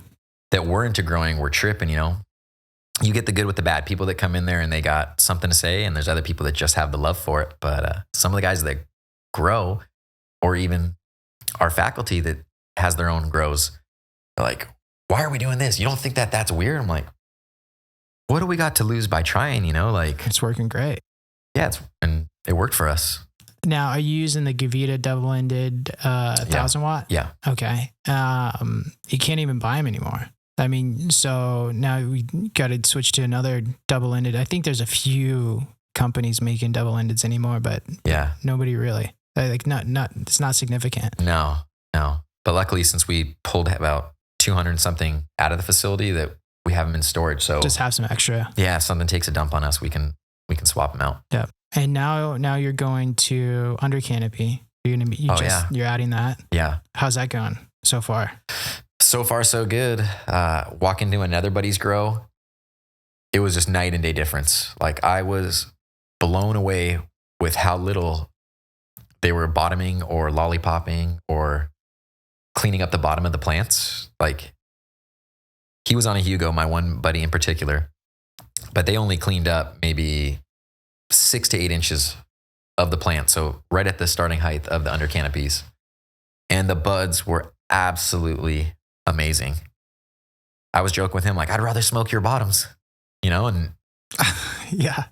Speaker 2: that were into growing were tripping, You get the good with the bad. People that come in there and they got something to say, and there's other people that just have the love for it. But some of the guys that grow, or even our faculty that has their own grows, they're like, why are we doing this? You don't think that that's weird? I'm like, what do we got to lose by trying,
Speaker 1: It's working great.
Speaker 2: Yeah, and it worked for us.
Speaker 1: Now, are you using the Gavita double-ended 1,000 watt?
Speaker 2: Yeah.
Speaker 1: Okay. You can't even buy them anymore. I mean, so now we got to switch to another double-ended. I think there's a few companies making double-endeds anymore, but nobody really. It's not significant.
Speaker 2: No. But luckily, since we pulled about 200 something out of the facility, that we have them in storage. So
Speaker 1: just have some extra.
Speaker 2: Yeah, if something takes a dump on us, we can swap them out.
Speaker 1: Yeah. And now you're going to Undercanopy. You're adding that.
Speaker 2: Yeah.
Speaker 1: How's that going so far?
Speaker 2: So far, so good. Walk into another buddy's grow. It was just night and day difference. Like, I was blown away with how little they were bottoming or lollipopping or cleaning up the bottom of the plants. Like, he was on a Hugo, my one buddy in particular, but they only cleaned up maybe 6 to 8 inches of the plant. So right at the starting height of the undercanopies. And the buds were absolutely amazing. I was joking with him, like, I'd rather smoke your bottoms, and
Speaker 1: yeah.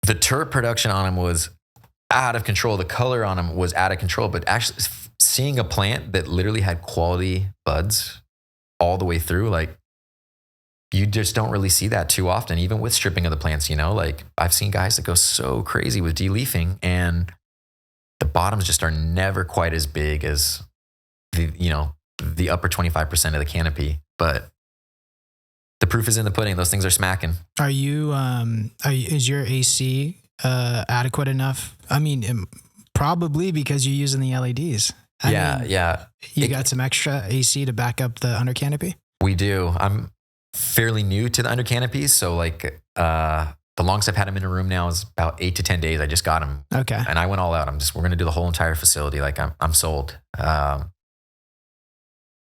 Speaker 2: The terp production on them was out of control. The color on them was out of control, but actually seeing a plant that literally had quality buds all the way through, like, you just don't really see that too often, even with stripping of the plants, Like, I've seen guys that go so crazy with de-leafing and the bottoms just are never quite as big as the upper 25% of the canopy. But the proof is in the pudding. Those things are smacking. Is your AC
Speaker 1: adequate enough? I mean, probably because you're using the LEDs.
Speaker 2: Yeah.
Speaker 1: You got some extra AC to back up the undercanopy?
Speaker 2: We do. I'm fairly new to the undercanopies. So like, the longest I've had them in a room now is about 8 to 10 days. I just got them.
Speaker 1: Okay.
Speaker 2: And I went all out. We're going to do the whole entire facility. Like, I'm sold.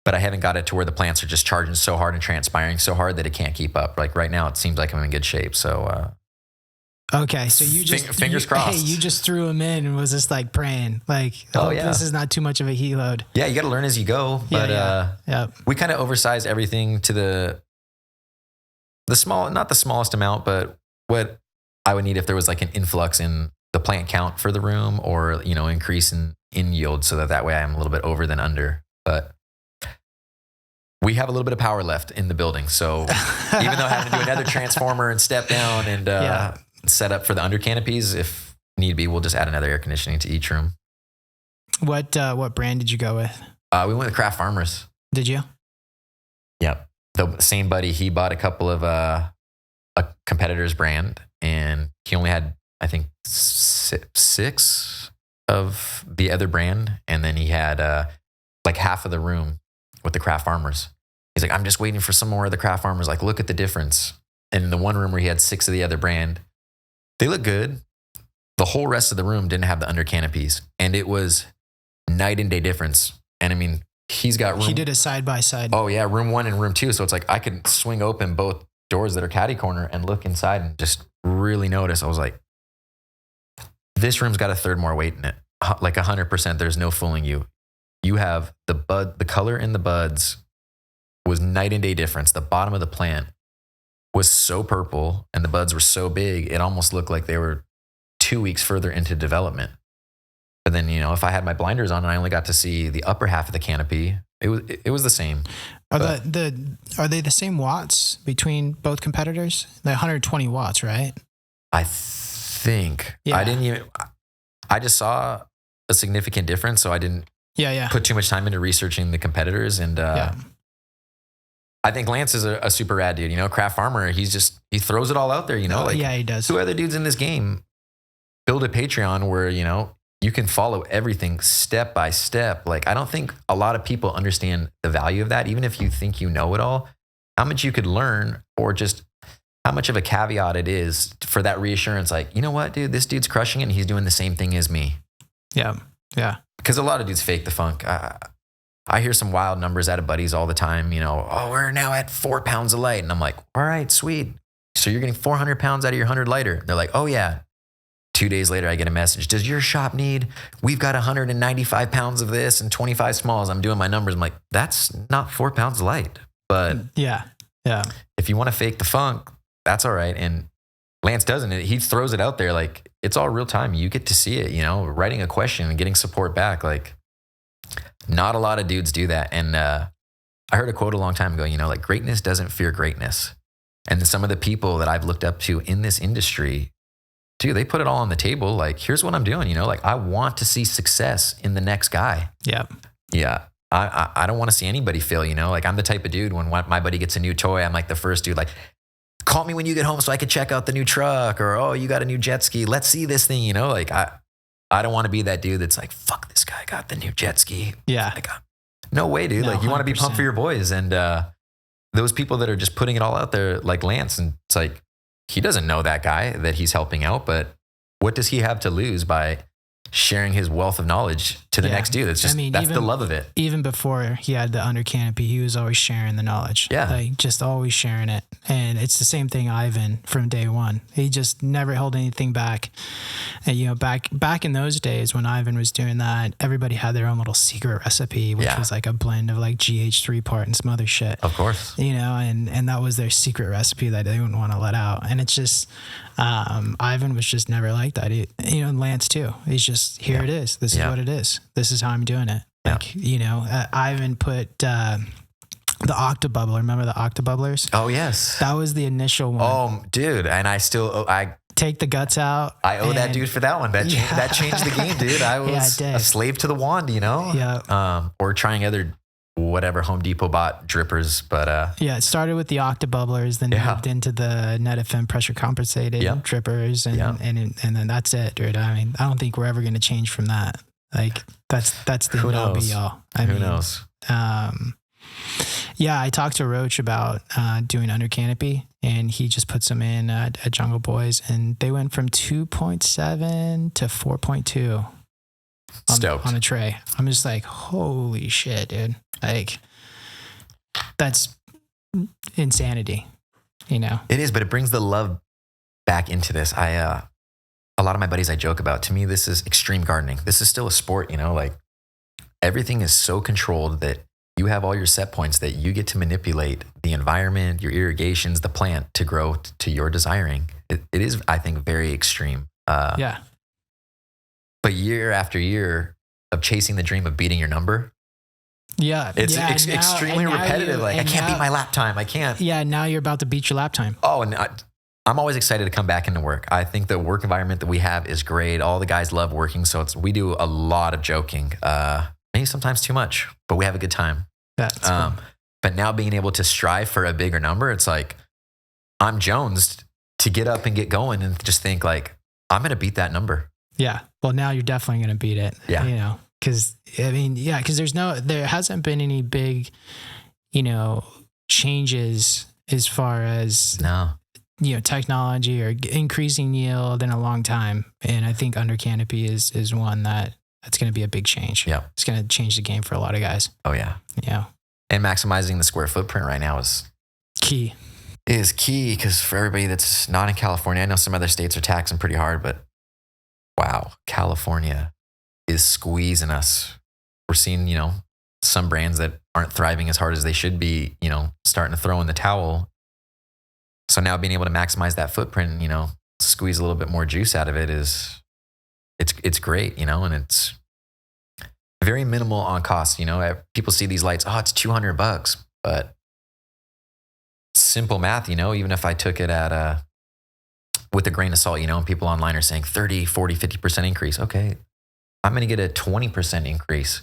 Speaker 2: But I haven't got it to where the plants are just charging so hard and transpiring so hard that it can't keep up. Like right now, it seems like I'm in good shape. So,
Speaker 1: okay. So you just,
Speaker 2: fingers crossed.
Speaker 1: Hey, you just threw them in and was just like praying, like, this is not too much of a heat load.
Speaker 2: Yeah. You got to learn as you go. But, we kind of oversized everything to the not the smallest amount, but what I would need if there was like an influx in the plant count for the room or, increase in yield so that way I'm a little bit over than under. But we have a little bit of power left in the building. So even though having to do another transformer and step down and set up for the under canopies, if need be, we'll just add another air conditioning to each room.
Speaker 1: What brand did you go with?
Speaker 2: We went with Craft Farmers.
Speaker 1: Did you?
Speaker 2: Yep. The same buddy, he bought a couple of a competitor's brand, and he only had, I think, 6 of the other brand. And then he had like half of the room with the Craft Farmers. He's like, I'm just waiting for some more of the Craft Farmers. Like, look at the difference. And in the one room where he had 6 of the other brand, they look good. The whole rest of the room didn't have the under canopies. And it was night and day difference. And I mean, he's got room.
Speaker 1: He did it side by side.
Speaker 2: Oh yeah, room 1 and room 2. So it's like I could swing open both doors that are catty corner and look inside and just really notice. I was like, this room's got a third more weight in it. Like 100%. There's no fooling you. you have the color in the buds was night and day difference. The bottom of the plant was so purple and the buds were so big, it almost looked like they were 2 weeks further into development. But then, if I had my blinders on and I only got to see the upper half of the canopy, it was the same.
Speaker 1: Are they the same watts between both competitors? They're 120 watts, right?
Speaker 2: I think.
Speaker 1: Yeah.
Speaker 2: I just saw a significant difference, so I didn't put too much time into researching the competitors. And I think Lance is a super rad dude. Craft farmer, he throws it all out there,
Speaker 1: he does.
Speaker 2: Who other dudes in this game build a Patreon where, you can follow everything step by step. Like, I don't think a lot of people understand the value of that, even if you think you know it all, how much you could learn, or just how much of a caveat it is for that reassurance. Like, you know what, dude, this dude's crushing it and he's doing the same thing as me.
Speaker 1: Yeah. Yeah.
Speaker 2: Because a lot of dudes fake the funk. I hear some wild numbers out of buddies all the time, we're now at 4 pounds of light. And I'm like, all right, sweet. So you're getting 400 pounds out of your 100 lighter. They're like, oh yeah. 2 days later, I get a message. Does your shop need, we've got 195 pounds of this and 25 smalls. I'm doing my numbers. I'm like, that's not 4 pounds light. But
Speaker 1: yeah.
Speaker 2: If you want to fake the funk, that's all right. And Lance doesn't. He throws it out there like it's all real time. You get to see it, writing a question and getting support back. Like, not a lot of dudes do that. And I heard a quote a long time ago, like, greatness doesn't fear greatness. And some of the people that I've looked up to in this industry, dude, they put it all on the table. Like, here's what I'm doing, like, I want to see success in the next guy.
Speaker 1: Yeah.
Speaker 2: Yeah. I don't want to see anybody fail, like, I'm the type of dude when my buddy gets a new toy, I'm like the first dude, like, call me when you get home so I could check out the new truck, or, oh, you got a new jet ski. Let's see this thing, like, I don't want to be that dude that's like, fuck, this guy got the new jet ski.
Speaker 1: Yeah.
Speaker 2: Like, no way, dude. No, like, you want to be pumped for your boys. And those people that are just putting it all out there, like Lance, and it's like, he doesn't know that guy that he's helping out, but what does he have to lose by sharing his wealth of knowledge to the next dude? It's just, that's the love of it.
Speaker 1: Even before he had the Undercanopy, he was always sharing the knowledge.
Speaker 2: Yeah.
Speaker 1: Like, just always sharing it. And it's the same thing, Ivan, from day one. He just never held anything back. And, back in those days when Ivan was doing that, everybody had their own little secret recipe, which was like a blend of like GH3 part and some other shit.
Speaker 2: Of course.
Speaker 1: And that was their secret recipe that they wouldn't want to let out. And it's just, Ivan was just never like that. And Lance too. He's just, here it is. This is what it is. This is how I'm doing it. Like, Ivan put the Octobubbler. Remember the Octobubblers?
Speaker 2: Oh, yes.
Speaker 1: That was the initial one.
Speaker 2: Oh, dude. And I
Speaker 1: take the guts out.
Speaker 2: I owe that dude for that one. That changed the game, dude. I was a slave to the wand,
Speaker 1: Yeah.
Speaker 2: Or trying other whatever Home Depot bought drippers, but
Speaker 1: it started with the Octobubblers, then moved into the NetFM pressure compensated drippers, and then that's it, dude. I mean, I don't think we're ever going to change from that. Like, that's the no be all.
Speaker 2: Who knows?
Speaker 1: I talked to Roach about doing Undercanopy, and he just puts them in at Jungle Boys, and they went from 2.7 to 4.2 on a tray. I'm just like, holy shit, dude. Like, that's insanity, It is, but it brings the love back into this. A lot of my buddies I joke about, to me, this is extreme gardening. This is still a sport, like, everything is so controlled that you have all your set points that you get to manipulate the environment, your irrigations, the plant to grow to your desiring. It is, I think, very extreme. But year after year of chasing the dream of beating your number, it's extremely repetitive. Like, I can't beat my lap time. I can't. Yeah, now you're about to beat your lap time. Oh, and I'm always excited to come back into work. I think the work environment that we have is great. All the guys love working, so we do a lot of joking. Maybe sometimes too much, but we have a good time. That's cool. But now being able to strive for a bigger number, it's like, I'm jonesed to get up and get going and just think like, I'm going to beat that number. Yeah. Well, now you're definitely going to beat it. Yeah. Because there hasn't been any big, changes as far as technology or increasing yield in a long time. And I think Undercanopy is one that's going to be a big change. Yeah. It's going to change the game for a lot of guys. Oh, yeah. Yeah. And maximizing the square footprint right now is key. Because for everybody that's not in California, I know some other states are taxing pretty hard, but wow, California is squeezing us
Speaker 2: we're seeing, some brands that aren't thriving as hard as they should be, starting to throw in the towel. So now being able to maximize that footprint, squeeze a little bit more juice out of it it's great, and it's very minimal on cost. People see these lights, it's $200, but simple math, even if I took it at with a grain of salt, and people online are saying 30, 40, 50% increase. Okay, I'm going to get a 20% increase.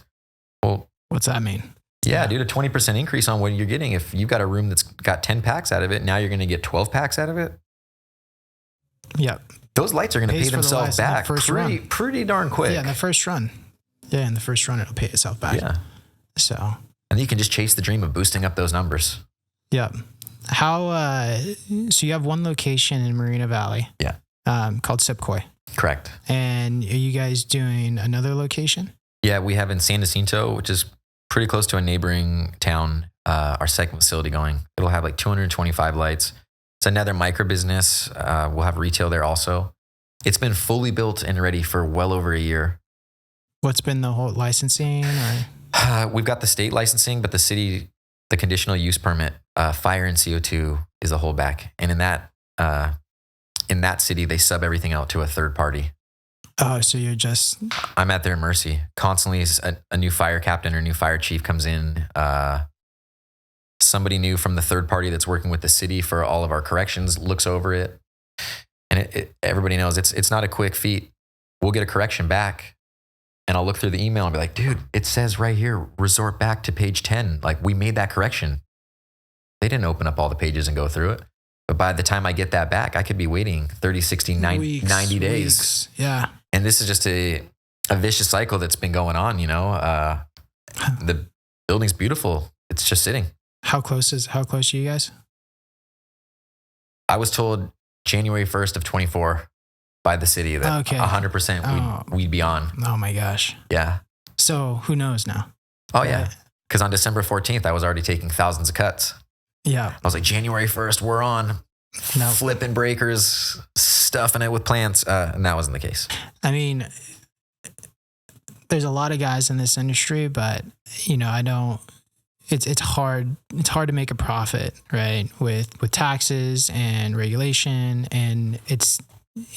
Speaker 2: Well,
Speaker 1: what's that mean?
Speaker 2: Yeah, dude, a 20% increase on what you're getting. If you've got a room that's got 10 packs out of it, now you're going to get 12 packs out of it.
Speaker 1: Yep.
Speaker 2: Those lights are going to pay themselves back pretty darn quick.
Speaker 1: Yeah, in the first run. Yeah, in the first run, it'll pay itself back.
Speaker 2: Yeah.
Speaker 1: So.
Speaker 2: And you can just chase the dream of boosting up those numbers.
Speaker 1: Yep. So you have one location in Moreno Valley.
Speaker 2: Yeah.
Speaker 1: Called Sipkoi.
Speaker 2: Correct.
Speaker 1: And are you guys doing another location?
Speaker 2: Yeah, we have in San Jacinto, which is pretty close to a neighboring town, our second facility going. It'll have like 225 lights. It's another micro business. We'll have retail there also. It's been fully built and ready for well over a year.
Speaker 1: What's been the whole licensing?
Speaker 2: We've got the state licensing, but the city, the conditional use permit, fire and CO2 is a holdback. And in that city, they sub everything out to a third party.
Speaker 1: Oh, so you're just...
Speaker 2: I'm at their mercy. Constantly a new fire captain or new fire chief comes in. Somebody new from the third party that's working with the city for all of our corrections looks over it. And everybody knows it's not a quick feat. We'll get a correction back and I'll look through the email and be like, dude, it says right here, resort back to page 10. Like, we made that correction. They didn't open up all the pages and go through it. But by the time I get that back, I could be waiting 30, 60, 90 days.
Speaker 1: Weeks. Yeah.
Speaker 2: And this is just a vicious cycle that's been going on, The building's beautiful. It's just sitting.
Speaker 1: How close are you guys?
Speaker 2: I was told January 1st of 24 by the city that 100% we'd be on.
Speaker 1: Oh my gosh.
Speaker 2: Yeah.
Speaker 1: So who knows now?
Speaker 2: Oh yeah. Because on December 14th, I was already taking thousands of cuts.
Speaker 1: Yeah.
Speaker 2: I was like, January 1st, we're on. Flipping breakers, stuffing it with plants. And that wasn't the case.
Speaker 1: I mean, there's a lot of guys in this industry, but it's hard to make a profit, right? With taxes and regulation. And it's,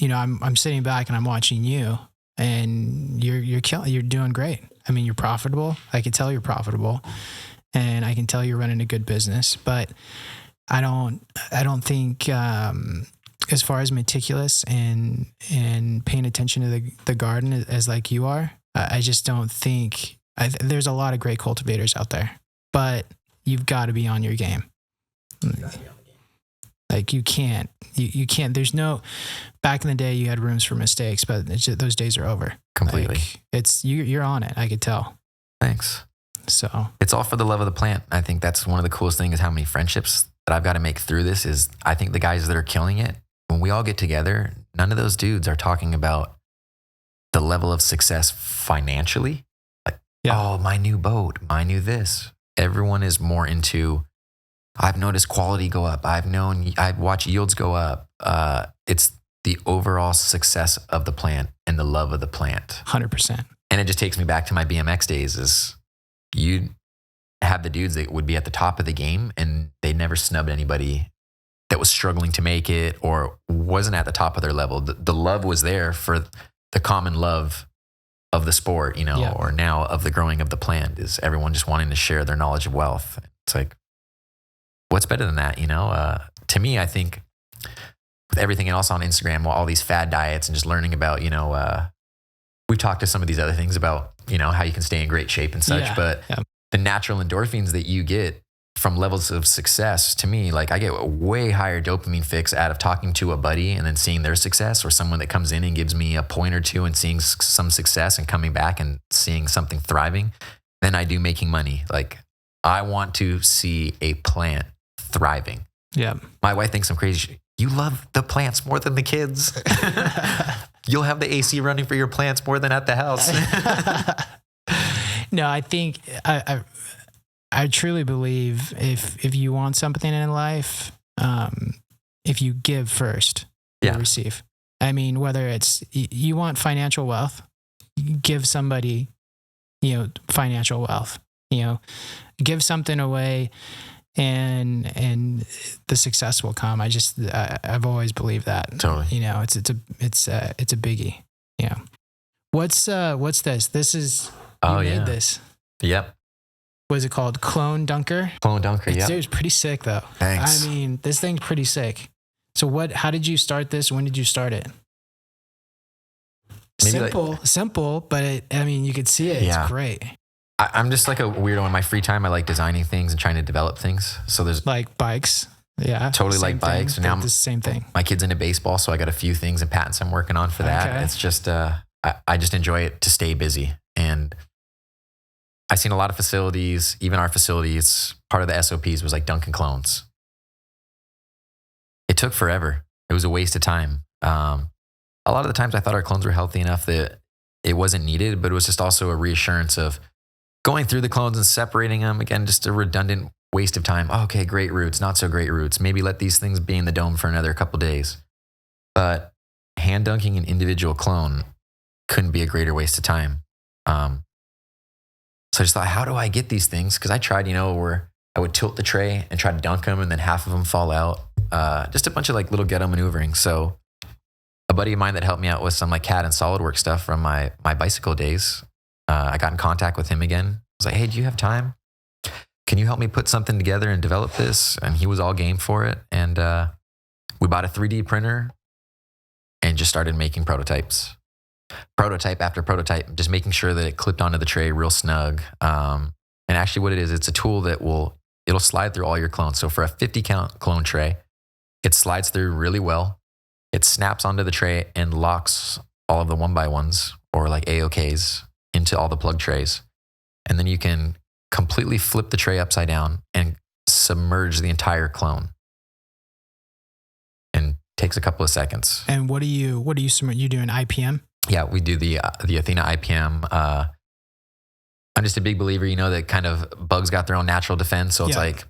Speaker 1: I'm sitting back and I'm watching you and you're doing great. I mean, you're profitable. I can tell you're profitable and I can tell you're running a good business, but I don't think, as far as meticulous and paying attention to the garden as like you are, I just don't think there's a lot of great cultivators out there, but you've got to be on your game. Like you can't, there's no, back in the day you had rooms for mistakes, but those days are over.
Speaker 2: Completely.
Speaker 1: Like you're on it. I could tell.
Speaker 2: Thanks.
Speaker 1: So
Speaker 2: it's all for the love of the plant. I think that's one of the coolest things is how many friendships that I've got to make through this is I think the guys that are killing it, when we all get together, none of those dudes are talking about the level of success financially. Like, oh, my new boat, my new this. Everyone is more into, I've noticed quality go up. I've watched yields go up. It's the overall success of the plant and the love of the plant.
Speaker 1: 100%.
Speaker 2: And it just takes me back to my BMX days is you have the dudes that would be at the top of the game and they never snubbed anybody that was struggling to make it or wasn't at the top of their level. The love was there for the common love of the sport, or now of the growing of the plant is everyone just wanting to share their knowledge of wealth. It's like, what's better than that? To me, I think with everything else on Instagram, all these fad diets and just learning about, we've talked to some of these other things about, how you can stay in great shape and such, but the natural endorphins that you get from levels of success, to me, like I get a way higher dopamine fix out of talking to a buddy and then seeing their success or someone that comes in and gives me a point or two and seeing some success and coming back and seeing something thriving than I do making money. Like I want to see a plant thriving.
Speaker 1: Yeah. My
Speaker 2: wife thinks I'm crazy. You love the plants more than the kids. You'll have the AC running for your plants more than at the house.
Speaker 1: No, I think I truly believe if you want something in life, if you give first, you'll receive. I mean, whether it's you want financial wealth, give somebody financial wealth. Give something away and the success will come. I've always believed that.
Speaker 2: Totally.
Speaker 1: It's a biggie. What's this? This is, you made this.
Speaker 2: Yep.
Speaker 1: What is it called? Clone Dunker?
Speaker 2: Clone Dunker, yeah.
Speaker 1: It was pretty sick though.
Speaker 2: Thanks.
Speaker 1: I mean, this thing's pretty sick. So how did you start this? When did you start it? Simple, but you could see it.
Speaker 2: Yeah.
Speaker 1: It's great.
Speaker 2: I'm just like a weirdo in my free time. I like designing things and trying to develop things. So there's
Speaker 1: like bikes. Yeah.
Speaker 2: Totally like bikes. And now
Speaker 1: the same thing.
Speaker 2: My kid's into baseball, so I got a few things and patents I'm working on for that.
Speaker 1: Okay.
Speaker 2: It's just, I just enjoy it to stay busy. And I've seen a lot of facilities, even our facilities, part of the SOPs was like Dunkin' clones. It took forever. It was a waste of time. A lot of the times I thought our clones were healthy enough that it wasn't needed, but it was just also a reassurance of going through the clones and separating them. Again, just a redundant waste of time. Oh, okay, great roots, not so great roots. Maybe let these things be in the dome for another couple days. But hand dunking an individual clone couldn't be a greater waste of time. So I just thought, how do I get these things? Because I tried, where I would tilt the tray and try to dunk them and then half of them fall out. Just a bunch of like little ghetto maneuvering. So a buddy of mine that helped me out with some like CAD and SolidWorks stuff from my bicycle days, I got in contact with him again. I was like, hey, do you have time? Can you help me put something together and develop this? And he was all game for it. And we bought a 3D printer and just started making prototypes. Prototype after prototype, just making sure that it clipped onto the tray real snug. And actually what it is, it's a tool that it'll slide through all your clones. So for a 50 count clone tray, it slides through really well. It snaps onto the tray and locks all of the 1x1s or like AOKs into all the plug trays. And then you can completely flip the tray upside down and submerge the entire clone. And takes a couple of seconds.
Speaker 1: And what do you submit? You doing IPM?
Speaker 2: Yeah, we do the Athena IPM. I'm just a big believer, that kind of bugs got their own natural defense. So it's like.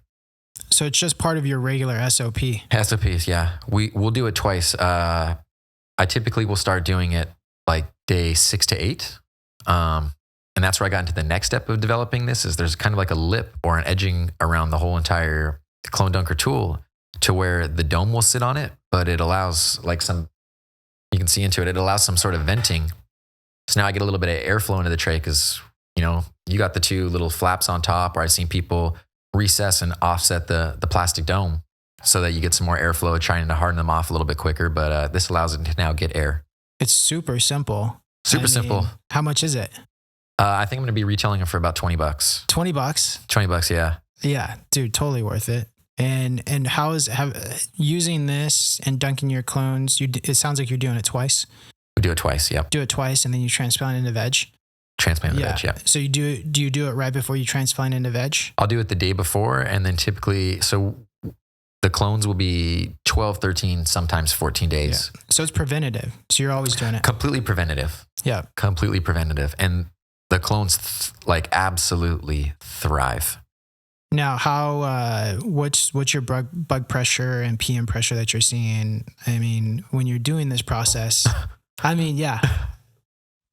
Speaker 1: So it's just part of your regular SOP.
Speaker 2: SOPs, yeah. We'll do it twice. I typically will start doing it like day 6 to 8. And that's where I got into the next step of developing this is there's kind of like a lip or an edging around the whole entire clone dunker tool to where the dome will sit on it, but it allows like you can see into it. It allows some sort of venting. So now I get a little bit of airflow into the tray because, you got the two little flaps on top, or I've seen people recess and offset the plastic dome so that you get some more airflow, trying to harden them off a little bit quicker. But this allows it to now get air.
Speaker 1: It's super simple.
Speaker 2: Simple.
Speaker 1: How much is it?
Speaker 2: I think I'm going to be retailing them for about $20.
Speaker 1: $20?
Speaker 2: $20, yeah.
Speaker 1: Yeah, dude, totally worth it. And using this and dunking your clones, it sounds like you're doing it twice.
Speaker 2: We do it twice, yep.
Speaker 1: Do it twice and then you transplant into veg?
Speaker 2: Transplant into veg, yeah.
Speaker 1: So do you do it right before you transplant into veg?
Speaker 2: I'll do it the day before, and then typically, so the clones will be 12, 13, sometimes 14 days.
Speaker 1: Yeah. So it's preventative. So you're always doing it.
Speaker 2: Completely preventative.
Speaker 1: Yeah.
Speaker 2: Completely preventative. And the clones absolutely thrive.
Speaker 1: Now, what's your bug pressure and PM pressure that you're seeing? I mean, when you're doing this process, yeah.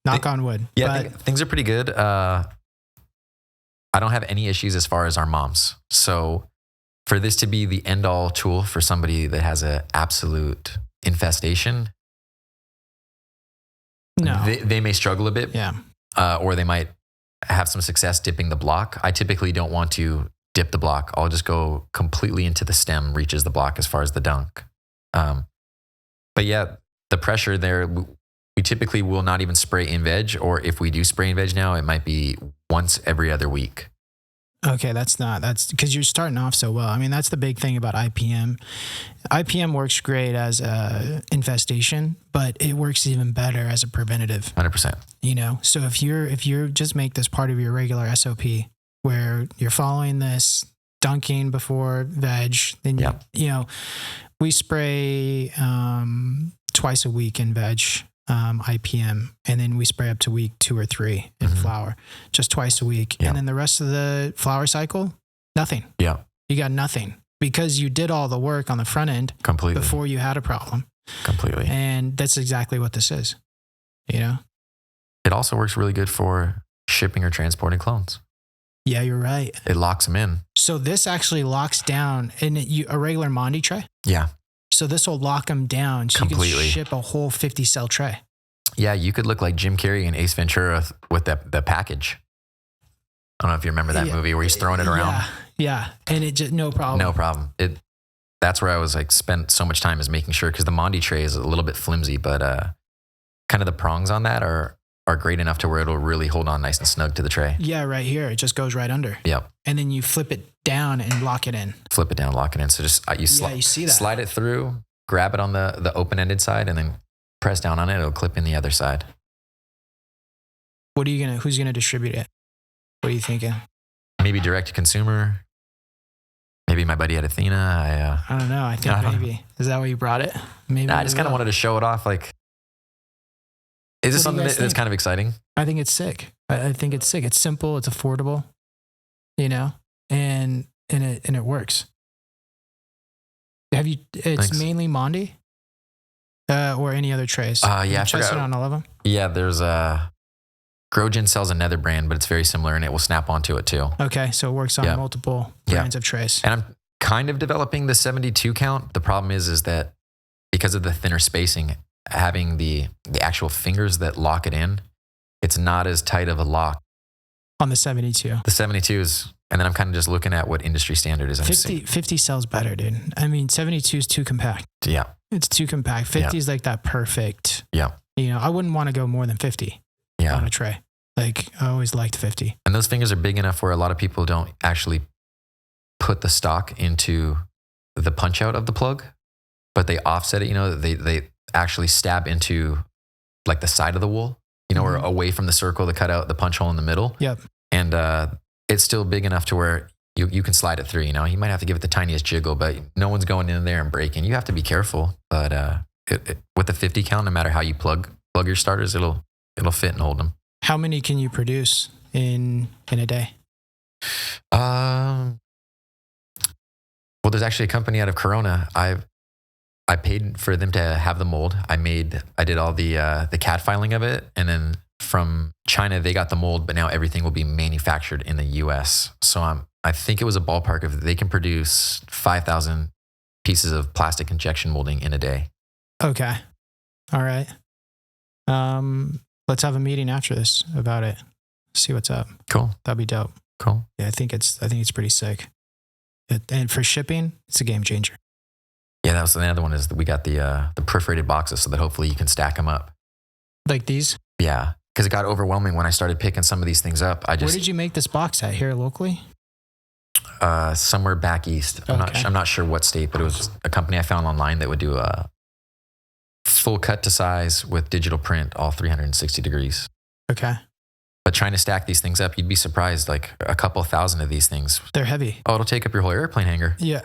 Speaker 1: Knock on wood.
Speaker 2: Yeah, things are pretty good. I don't have any issues as far as our moms. So for this to be the end all tool for somebody that has an absolute infestation,
Speaker 1: no,
Speaker 2: they may struggle a bit.
Speaker 1: Yeah.
Speaker 2: Or they might have some success dipping the block. I typically don't want to dip the block. I'll just go completely into the stem, reaches the block as far as the dunk. But yeah, the pressure there, we typically will not even spray in veg, or if we do spray in veg now, it might be once every other week.
Speaker 1: Okay, that's because you're starting off so well. I mean, that's the big thing about IPM. IPM works great as a infestation, but it works even better as a preventative.
Speaker 2: 100%.
Speaker 1: So if you're just make this part of your regular SOP where you're following this dunking before veg, then we spray twice a week in veg. IPM, and then we spray up to week 2 or 3 in flower, just twice a week. Yeah. And then the rest of the flower cycle, nothing.
Speaker 2: Yeah.
Speaker 1: You got nothing because you did all the work on the front end
Speaker 2: completely
Speaker 1: before you had a problem.
Speaker 2: Completely.
Speaker 1: And that's exactly what this is.
Speaker 2: It also works really good for shipping or transporting clones.
Speaker 1: Yeah, you're right.
Speaker 2: It locks them in.
Speaker 1: So this actually locks down a regular Mondi tray.
Speaker 2: Yeah.
Speaker 1: So this will lock them down. So
Speaker 2: Completely.
Speaker 1: you can ship a whole 50 cell tray.
Speaker 2: Yeah, you could look like Jim Carrey and Ace Ventura with the package. I don't know if you remember that movie where he's throwing it around.
Speaker 1: Yeah. And it just, no problem.
Speaker 2: No problem. That's where I was like spent so much time is making sure, because the Mondi tray is a little bit flimsy, but kind of the prongs on that are great enough to where it'll really hold on nice and snug to the tray.
Speaker 1: Yeah, right here. It just goes right under.
Speaker 2: Yep.
Speaker 1: And then you flip it down and lock it in.
Speaker 2: Flip it down, lock it in. So just you
Speaker 1: see that.
Speaker 2: Slide it through, grab it on the open-ended side, and then press down on it. It'll clip in the other side.
Speaker 1: Who's gonna distribute it? What are you thinking?
Speaker 2: Maybe direct to consumer. Maybe my buddy at Athena.
Speaker 1: I don't know. I think maybe. Is that why you brought it? Maybe.
Speaker 2: I just kind of wanted to show it off. Like, is this something that's kind of exciting?
Speaker 1: I think it's sick. I think it's sick. It's simple. It's affordable, and it works. It's
Speaker 2: Thanks.
Speaker 1: mainly Mondi, or any other trays?
Speaker 2: Yeah, I
Speaker 1: tested
Speaker 2: forgot.
Speaker 1: on all of them.
Speaker 2: Yeah, there's Grogen sells another brand, but it's very similar and it will snap onto it too.
Speaker 1: Okay, so it works on multiple brands of trays.
Speaker 2: And I'm kind of developing the 72 count. The problem is that because of the thinner spacing, having the actual fingers that lock it in, it's not as tight of a lock.
Speaker 1: On the 72.
Speaker 2: The 72 is, and then I'm kind of just looking at what industry standard is.
Speaker 1: 50 sells better, dude. I mean, 72 is too compact.
Speaker 2: Yeah.
Speaker 1: It's too compact. 50 is like that perfect.
Speaker 2: Yeah.
Speaker 1: I wouldn't want to go more than 50 on a tray. Like, I always liked 50.
Speaker 2: And those fingers are big enough where a lot of people don't actually put the stock into the punch out of the plug, but they offset it. They actually stab into like the side of the wool, or away from the circle to cut out the punch hole in the middle.
Speaker 1: Yep.
Speaker 2: And it's still big enough to where you can slide it through. You might have to give it the tiniest jiggle, but no one's going in there and breaking. You have to be careful. But with the 50 count, no matter how you plug your starters, it'll fit and hold them.
Speaker 1: How many can you produce in a day?
Speaker 2: Well, there's actually a company out of Corona. I paid for them to have the mold. I did all the CAD filing of it, and then from China they got the mold, but now everything will be manufactured in the U.S. So I think it was a ballpark of they can produce 5,000 pieces of plastic injection molding in a day. Okay.
Speaker 1: All right. Let's have a meeting after this about it. See what's up.
Speaker 2: Cool.
Speaker 1: That'd be dope.
Speaker 2: Cool.
Speaker 1: Yeah, I think it's pretty sick. And for shipping, it's a game changer.
Speaker 2: Yeah, that was the other one is that we got the perforated boxes so that hopefully you can stack them up.
Speaker 1: Like these?
Speaker 2: Yeah, because it got overwhelming when I started picking some of these things up.
Speaker 1: Where did you make this box at? Here locally?
Speaker 2: Somewhere back east.
Speaker 1: Okay.
Speaker 2: I'm not sure what state, but it was a company I found online that would do a full cut to size with digital print, all 360 degrees.
Speaker 1: Okay.
Speaker 2: But trying to stack these things up, you'd be surprised, like a couple thousand of these things.
Speaker 1: They're heavy.
Speaker 2: Oh, it'll take up your whole airplane hanger.
Speaker 1: Yeah.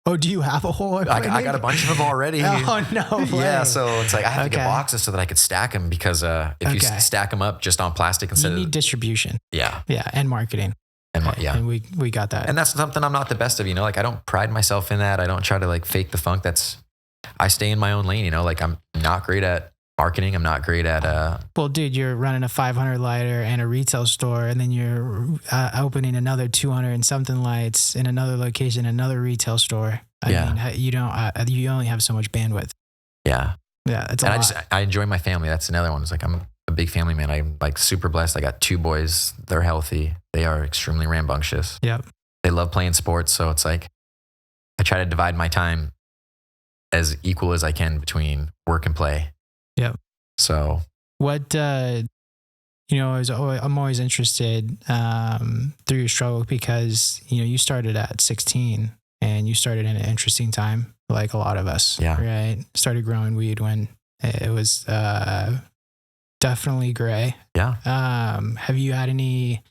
Speaker 1: Oh, do you have a whole airplane
Speaker 2: I got a bunch of them already.
Speaker 1: Oh, no way.
Speaker 2: Yeah, so it's like I have to get boxes so that I could stack them because if you stack them up just on plastic instead
Speaker 1: you need distribution.
Speaker 2: Yeah.
Speaker 1: Yeah, and marketing. And we got that.
Speaker 2: And that's something I'm not the best of, like I don't pride myself in that. I don't try to like fake the funk. I stay in my own lane, like I'm not great at marketing. I'm not great at
Speaker 1: Well, dude, you're running a 500 lighter and a retail store, and then you're opening another 200 and something lights in another location, another retail store. I mean, you don't. You only have so much bandwidth.
Speaker 2: Yeah.
Speaker 1: Yeah, it's a lot.
Speaker 2: I enjoy my family. That's another one. It's like I'm a big family man. I'm like super blessed. I got 2 boys. They're healthy. They are extremely rambunctious.
Speaker 1: Yep.
Speaker 2: They love playing sports, so it's like I try to divide my time as equal as I can between work and play.
Speaker 1: Yep.
Speaker 2: So
Speaker 1: what I'm always interested through your struggle because you started at 16 and you started in an interesting time, like a lot of us.
Speaker 2: Yeah.
Speaker 1: Right. Started growing weed when it was definitely gray.
Speaker 2: Yeah.
Speaker 1: Have you had any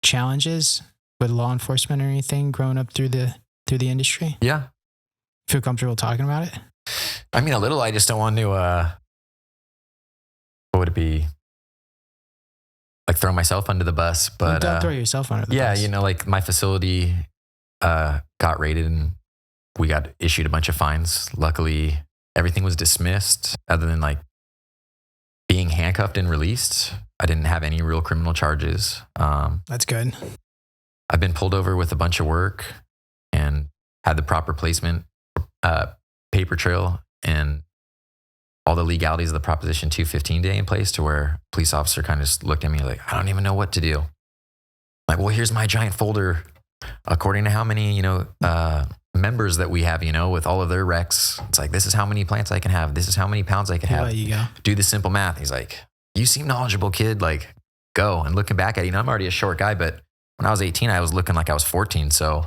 Speaker 1: challenges with law enforcement or anything growing up through the industry?
Speaker 2: Yeah.
Speaker 1: Feel comfortable talking about it?
Speaker 2: I mean, a little. I just don't want to. What would it be? Like throw myself under the bus, but
Speaker 1: don't throw yourself under the bus.
Speaker 2: Yeah, like my facility got raided and we got issued a bunch of fines. Luckily, everything was dismissed, other than like being handcuffed handcuffed and released. I didn't have any real criminal charges.
Speaker 1: That's good.
Speaker 2: I've been pulled over with a bunch of work and had the proper placement, paper trail, and all the legalities of the Proposition 215 day in place, to where a police officer kind of just looked at me like, I don't even know what to do. Like, well, here's my giant folder according to how many, members that we have, with all of their recs. It's like, this is how many plants I can have. This is how many pounds I can have.
Speaker 1: You go.
Speaker 2: Do the simple math. He's like, you seem knowledgeable, kid. Like, go. And looking back at it, I'm already a short guy, but when I was 18, I was looking like I was 14. So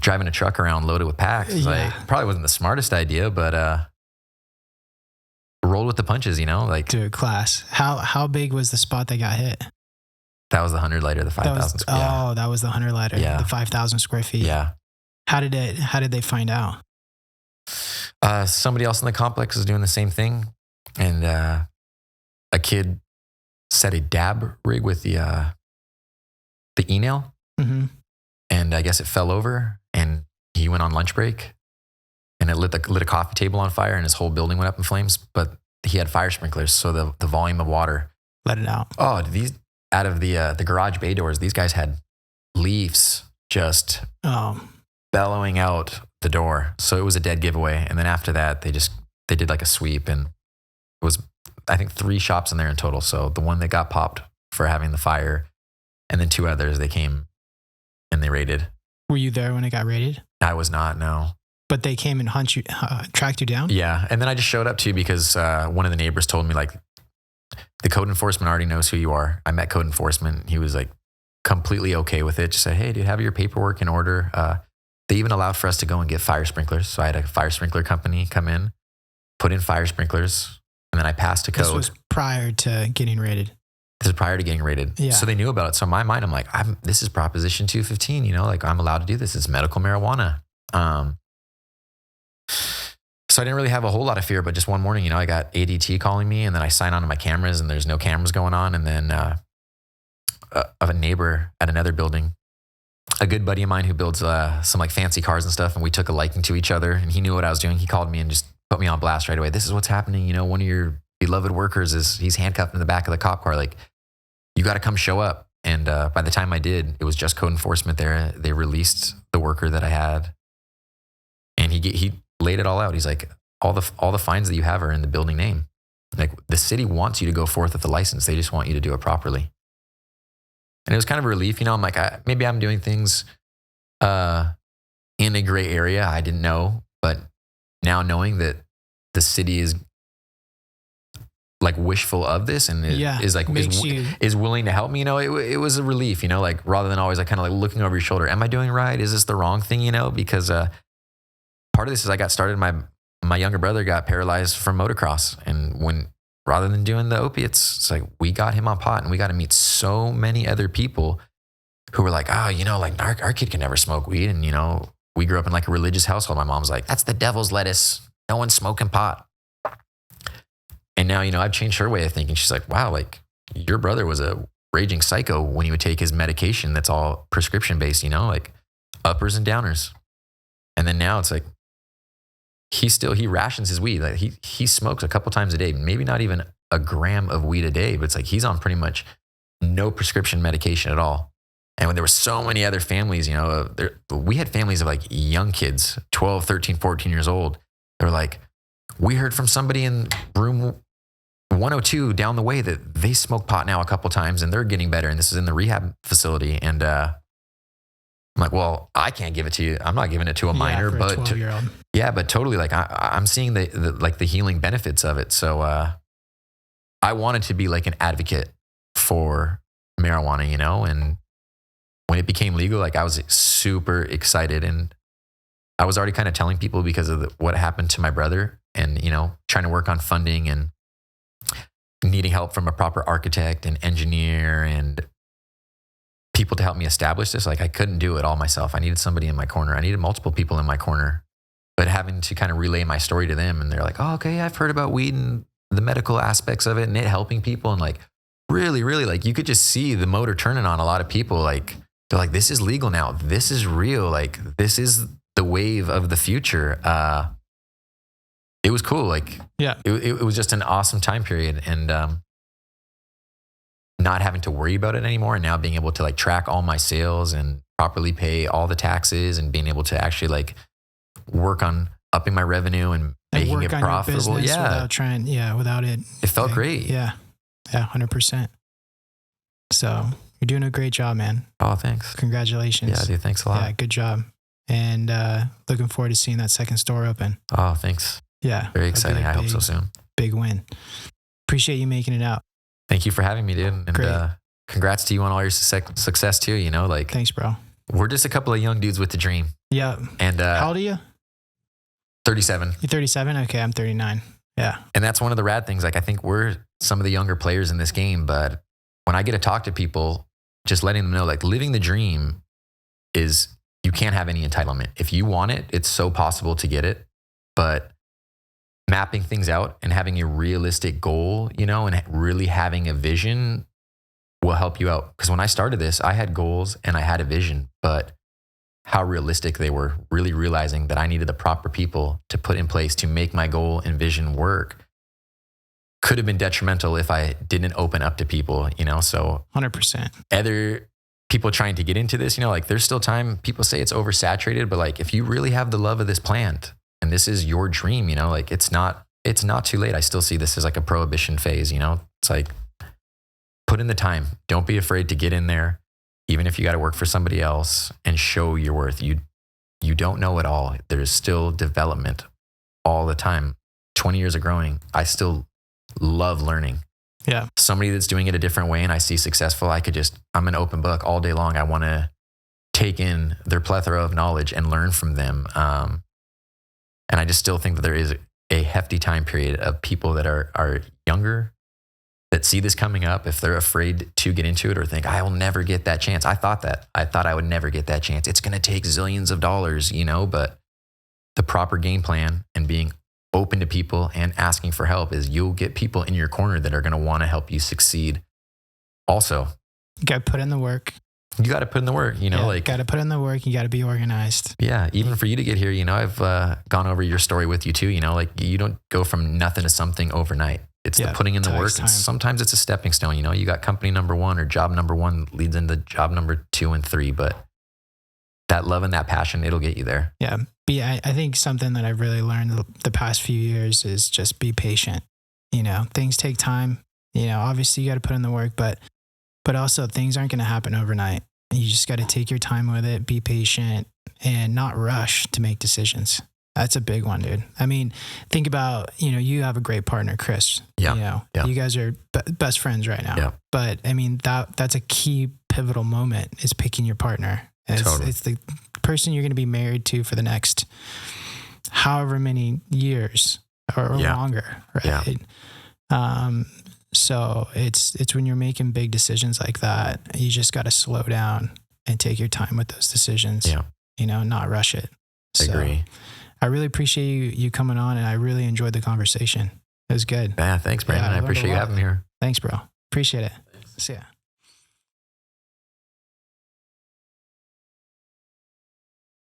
Speaker 2: driving a truck around loaded with packs, probably wasn't the smartest idea, but rolled with the punches, like.
Speaker 1: Dude, class. How big was the spot that got hit?
Speaker 2: That was the 100 lighter, the 5,000 square feet.
Speaker 1: Oh, that was the 100 lighter, the 5,000 square feet.
Speaker 2: Yeah.
Speaker 1: How did they find out?
Speaker 2: Somebody else in the complex was doing the same thing. And a kid set a dab rig with the e-nail.
Speaker 1: Mm-hmm.
Speaker 2: And I guess it fell over, and he went on lunch break, and it lit a coffee table on fire, and his whole building went up in flames. But he had fire sprinklers, so the volume of water
Speaker 1: let it out.
Speaker 2: Oh, out of the garage bay doors, these guys had leaves just bellowing out the door. So it was a dead giveaway. And then after that, they did like a sweep, and it was, I think, 3 shops in there in total. So the one that got popped for having the fire, and then 2 others, they came and they raided.
Speaker 1: Were you there when it got raided?
Speaker 2: I was not, no.
Speaker 1: But they came and tracked you down?
Speaker 2: Yeah. And then I just showed up too, because one of the neighbors told me, like, the code enforcement already knows who you are. I met code enforcement. He was like completely okay with it. Just said, hey, dude, have your paperwork in order. They even allowed for us to go and get fire sprinklers. So I had a fire sprinkler company come in, put in fire sprinklers, and then I passed a code.
Speaker 1: This was prior to getting raided.
Speaker 2: This is prior to getting raided. Yeah. So they knew about it. So in my mind, I'm like, this is Proposition 215, like, I'm allowed to do this. It's medical marijuana. So I didn't really have a whole lot of fear, but just one morning, I got ADT calling me, and then I sign onto my cameras, and there's no cameras going on. And then of a neighbor at another building, a good buddy of mine who builds some like fancy cars and stuff, and we took a liking to each other, and he knew what I was doing. He called me and just put me on blast right away. This is what's happening. One of your beloved workers he's handcuffed in the back of the cop car. Like, you got to come show up. And by the time I did, it was just code enforcement there. They released the worker that I had, and he laid it all out. He's like, all the fines that you have are in the building name. Like, the city wants you to go forth with the license. They just want you to do it properly. And it was kind of a relief. I'm like, maybe I'm doing things in a gray area. I didn't know. But now knowing that the city is like wishful of this and is willing to help me, it was a relief, like, rather than always like kind of like looking over your shoulder. Am I doing right? Is this the wrong thing? Because part of this is I got started, my younger brother got paralyzed from motocross. And rather than doing the opiates, it's like, we got him on pot, and we got to meet so many other people who were like, like our kid can never smoke weed. And, we grew up in like a religious household. My mom's like, that's the devil's lettuce. No one's smoking pot. And now, I've changed her way of thinking. She's like, wow, like, your brother was a raging psycho when he would take his medication that's all prescription based, like uppers and downers. And then now it's like, he rations his weed. Like, he smokes a couple times a day, maybe not even a gram of weed a day, but it's like he's on pretty much no prescription medication at all. And when there were so many other families, we had families of like young kids, 12, 13, 14 years old. They're like, we heard from somebody in room 102 down the way that they smoke pot now a couple times and they're getting better. And this is in the rehab facility. And I'm like, well, I can't give it to you. I'm not giving it to a minor, but but totally. Like, I'm seeing the healing benefits of it. So I wanted to be like an advocate for marijuana, and when it became legal, like, I was super excited, and I was already kind of telling people because of what happened to my brother, and, trying to work on funding and needing help from a proper architect and engineer and people to help me establish this. Like, I couldn't do it all myself. I needed somebody in my corner. I needed multiple people in my corner, but having to kind of relay my story to them, and they're like, oh, okay, I've heard about weed and the medical aspects of it and it helping people. And like, really, really, like, you could just see the motor turning on a lot of people. Like, they're like, this is legal now. This is real. Like, this is the wave of the future. It was cool. Like, it was just an awesome time period. And not having to worry about it anymore, and now being able to like track all my sales and properly pay all the taxes, and being able to actually like work on upping my revenue and making
Speaker 1: work
Speaker 2: it
Speaker 1: on
Speaker 2: profitable.
Speaker 1: your business
Speaker 2: Yeah.
Speaker 1: without it.
Speaker 2: It felt great.
Speaker 1: Yeah. 100%. So you're doing a great job, man.
Speaker 2: Oh, thanks.
Speaker 1: Congratulations.
Speaker 2: Yeah, dude. Thanks a lot.
Speaker 1: Yeah, good job. And looking forward to seeing that second store open.
Speaker 2: Oh, thanks.
Speaker 1: Yeah.
Speaker 2: Very exciting. I hope so soon.
Speaker 1: Big win. Appreciate you making it out.
Speaker 2: Thank you for having me, dude. And
Speaker 1: Great.
Speaker 2: Congrats to you on all your success too. You know, like,
Speaker 1: thanks, bro.
Speaker 2: We're just a couple of young dudes with the dream.
Speaker 1: Yeah.
Speaker 2: And
Speaker 1: how old are you?
Speaker 2: 37.
Speaker 1: You're 37? Okay, I'm 39. Yeah.
Speaker 2: And that's one of the rad things. Like, I think we're some of the younger players in this game, but when I get to talk to people, just letting them know, like, living the dream is, you can't have any entitlement. If you want it, it's so possible to get it. But mapping things out and having a realistic goal, you know, and really having a vision will help you out. Because when I started this, I had goals and I had a vision, but how realistic they were, really realizing that I needed the proper people to put in place to make my goal and vision work, could have been detrimental if I didn't open up to people, you know? So
Speaker 1: 100%.
Speaker 2: Other people trying to get into this, you know, like, there's still time. People say it's oversaturated, but like, if you really have the love of this plant and this is your dream, you know, like, it's not too late. I still see this as like a prohibition phase, you know? It's like, put in the time. Don't be afraid to get in there, even if you got to work for somebody else, and show your worth. You don't know it all. There's still development all the time. 20 years of growing, I still love learning.
Speaker 1: Yeah.
Speaker 2: Somebody that's doing it a different way and I see successful, I'm an open book all day long. I want to take in their plethora of knowledge and learn from them. And I just still think that there is a hefty time period of people that are younger, that see this coming up, if they're afraid to get into it or think, I will never get that chance. I thought I would never get that chance. It's going to take zillions of dollars, you know, but the proper game plan and being open to people and asking for help is, you'll get people in your corner that are going to want to help you succeed. Also,
Speaker 1: you got to put in the work.
Speaker 2: You got to put in the work, you know, like,
Speaker 1: got to put in the work. You got to be organized.
Speaker 2: Yeah. Even for you to get here, you know, I've gone over your story with you too, you know, like, you don't go from nothing to something overnight. It's the putting in the work. And sometimes it's a stepping stone. You know, you got company number one or job number one leads into job number 2 and 3, but that love and that passion, it'll get you there.
Speaker 1: Yeah. I think something that I've really learned the past few years is just be patient. You know, things take time. You know, obviously you got to put in the work, but also things aren't going to happen overnight. You just got to take your time with it, be patient, and not rush to make decisions. That's a big one, dude. I mean, think about, you know, you have a great partner, Chris.
Speaker 2: Yeah.
Speaker 1: You know, you guys are best friends right now.
Speaker 2: Yeah.
Speaker 1: But I mean, that's a key pivotal moment, is picking your partner.
Speaker 2: Totally.
Speaker 1: It's the person you're going to be married to for the next however many years or longer, right? Yeah. So it's when you're making big decisions like that, you just got to slow down and take your time with those decisions.
Speaker 2: Yeah.
Speaker 1: You know, not rush it.
Speaker 2: I agree.
Speaker 1: I really appreciate you coming on, and I really enjoyed the conversation. It was good.
Speaker 2: Yeah, thanks, Brandon. I appreciate you having me here.
Speaker 1: Thanks, bro. Appreciate it. See ya.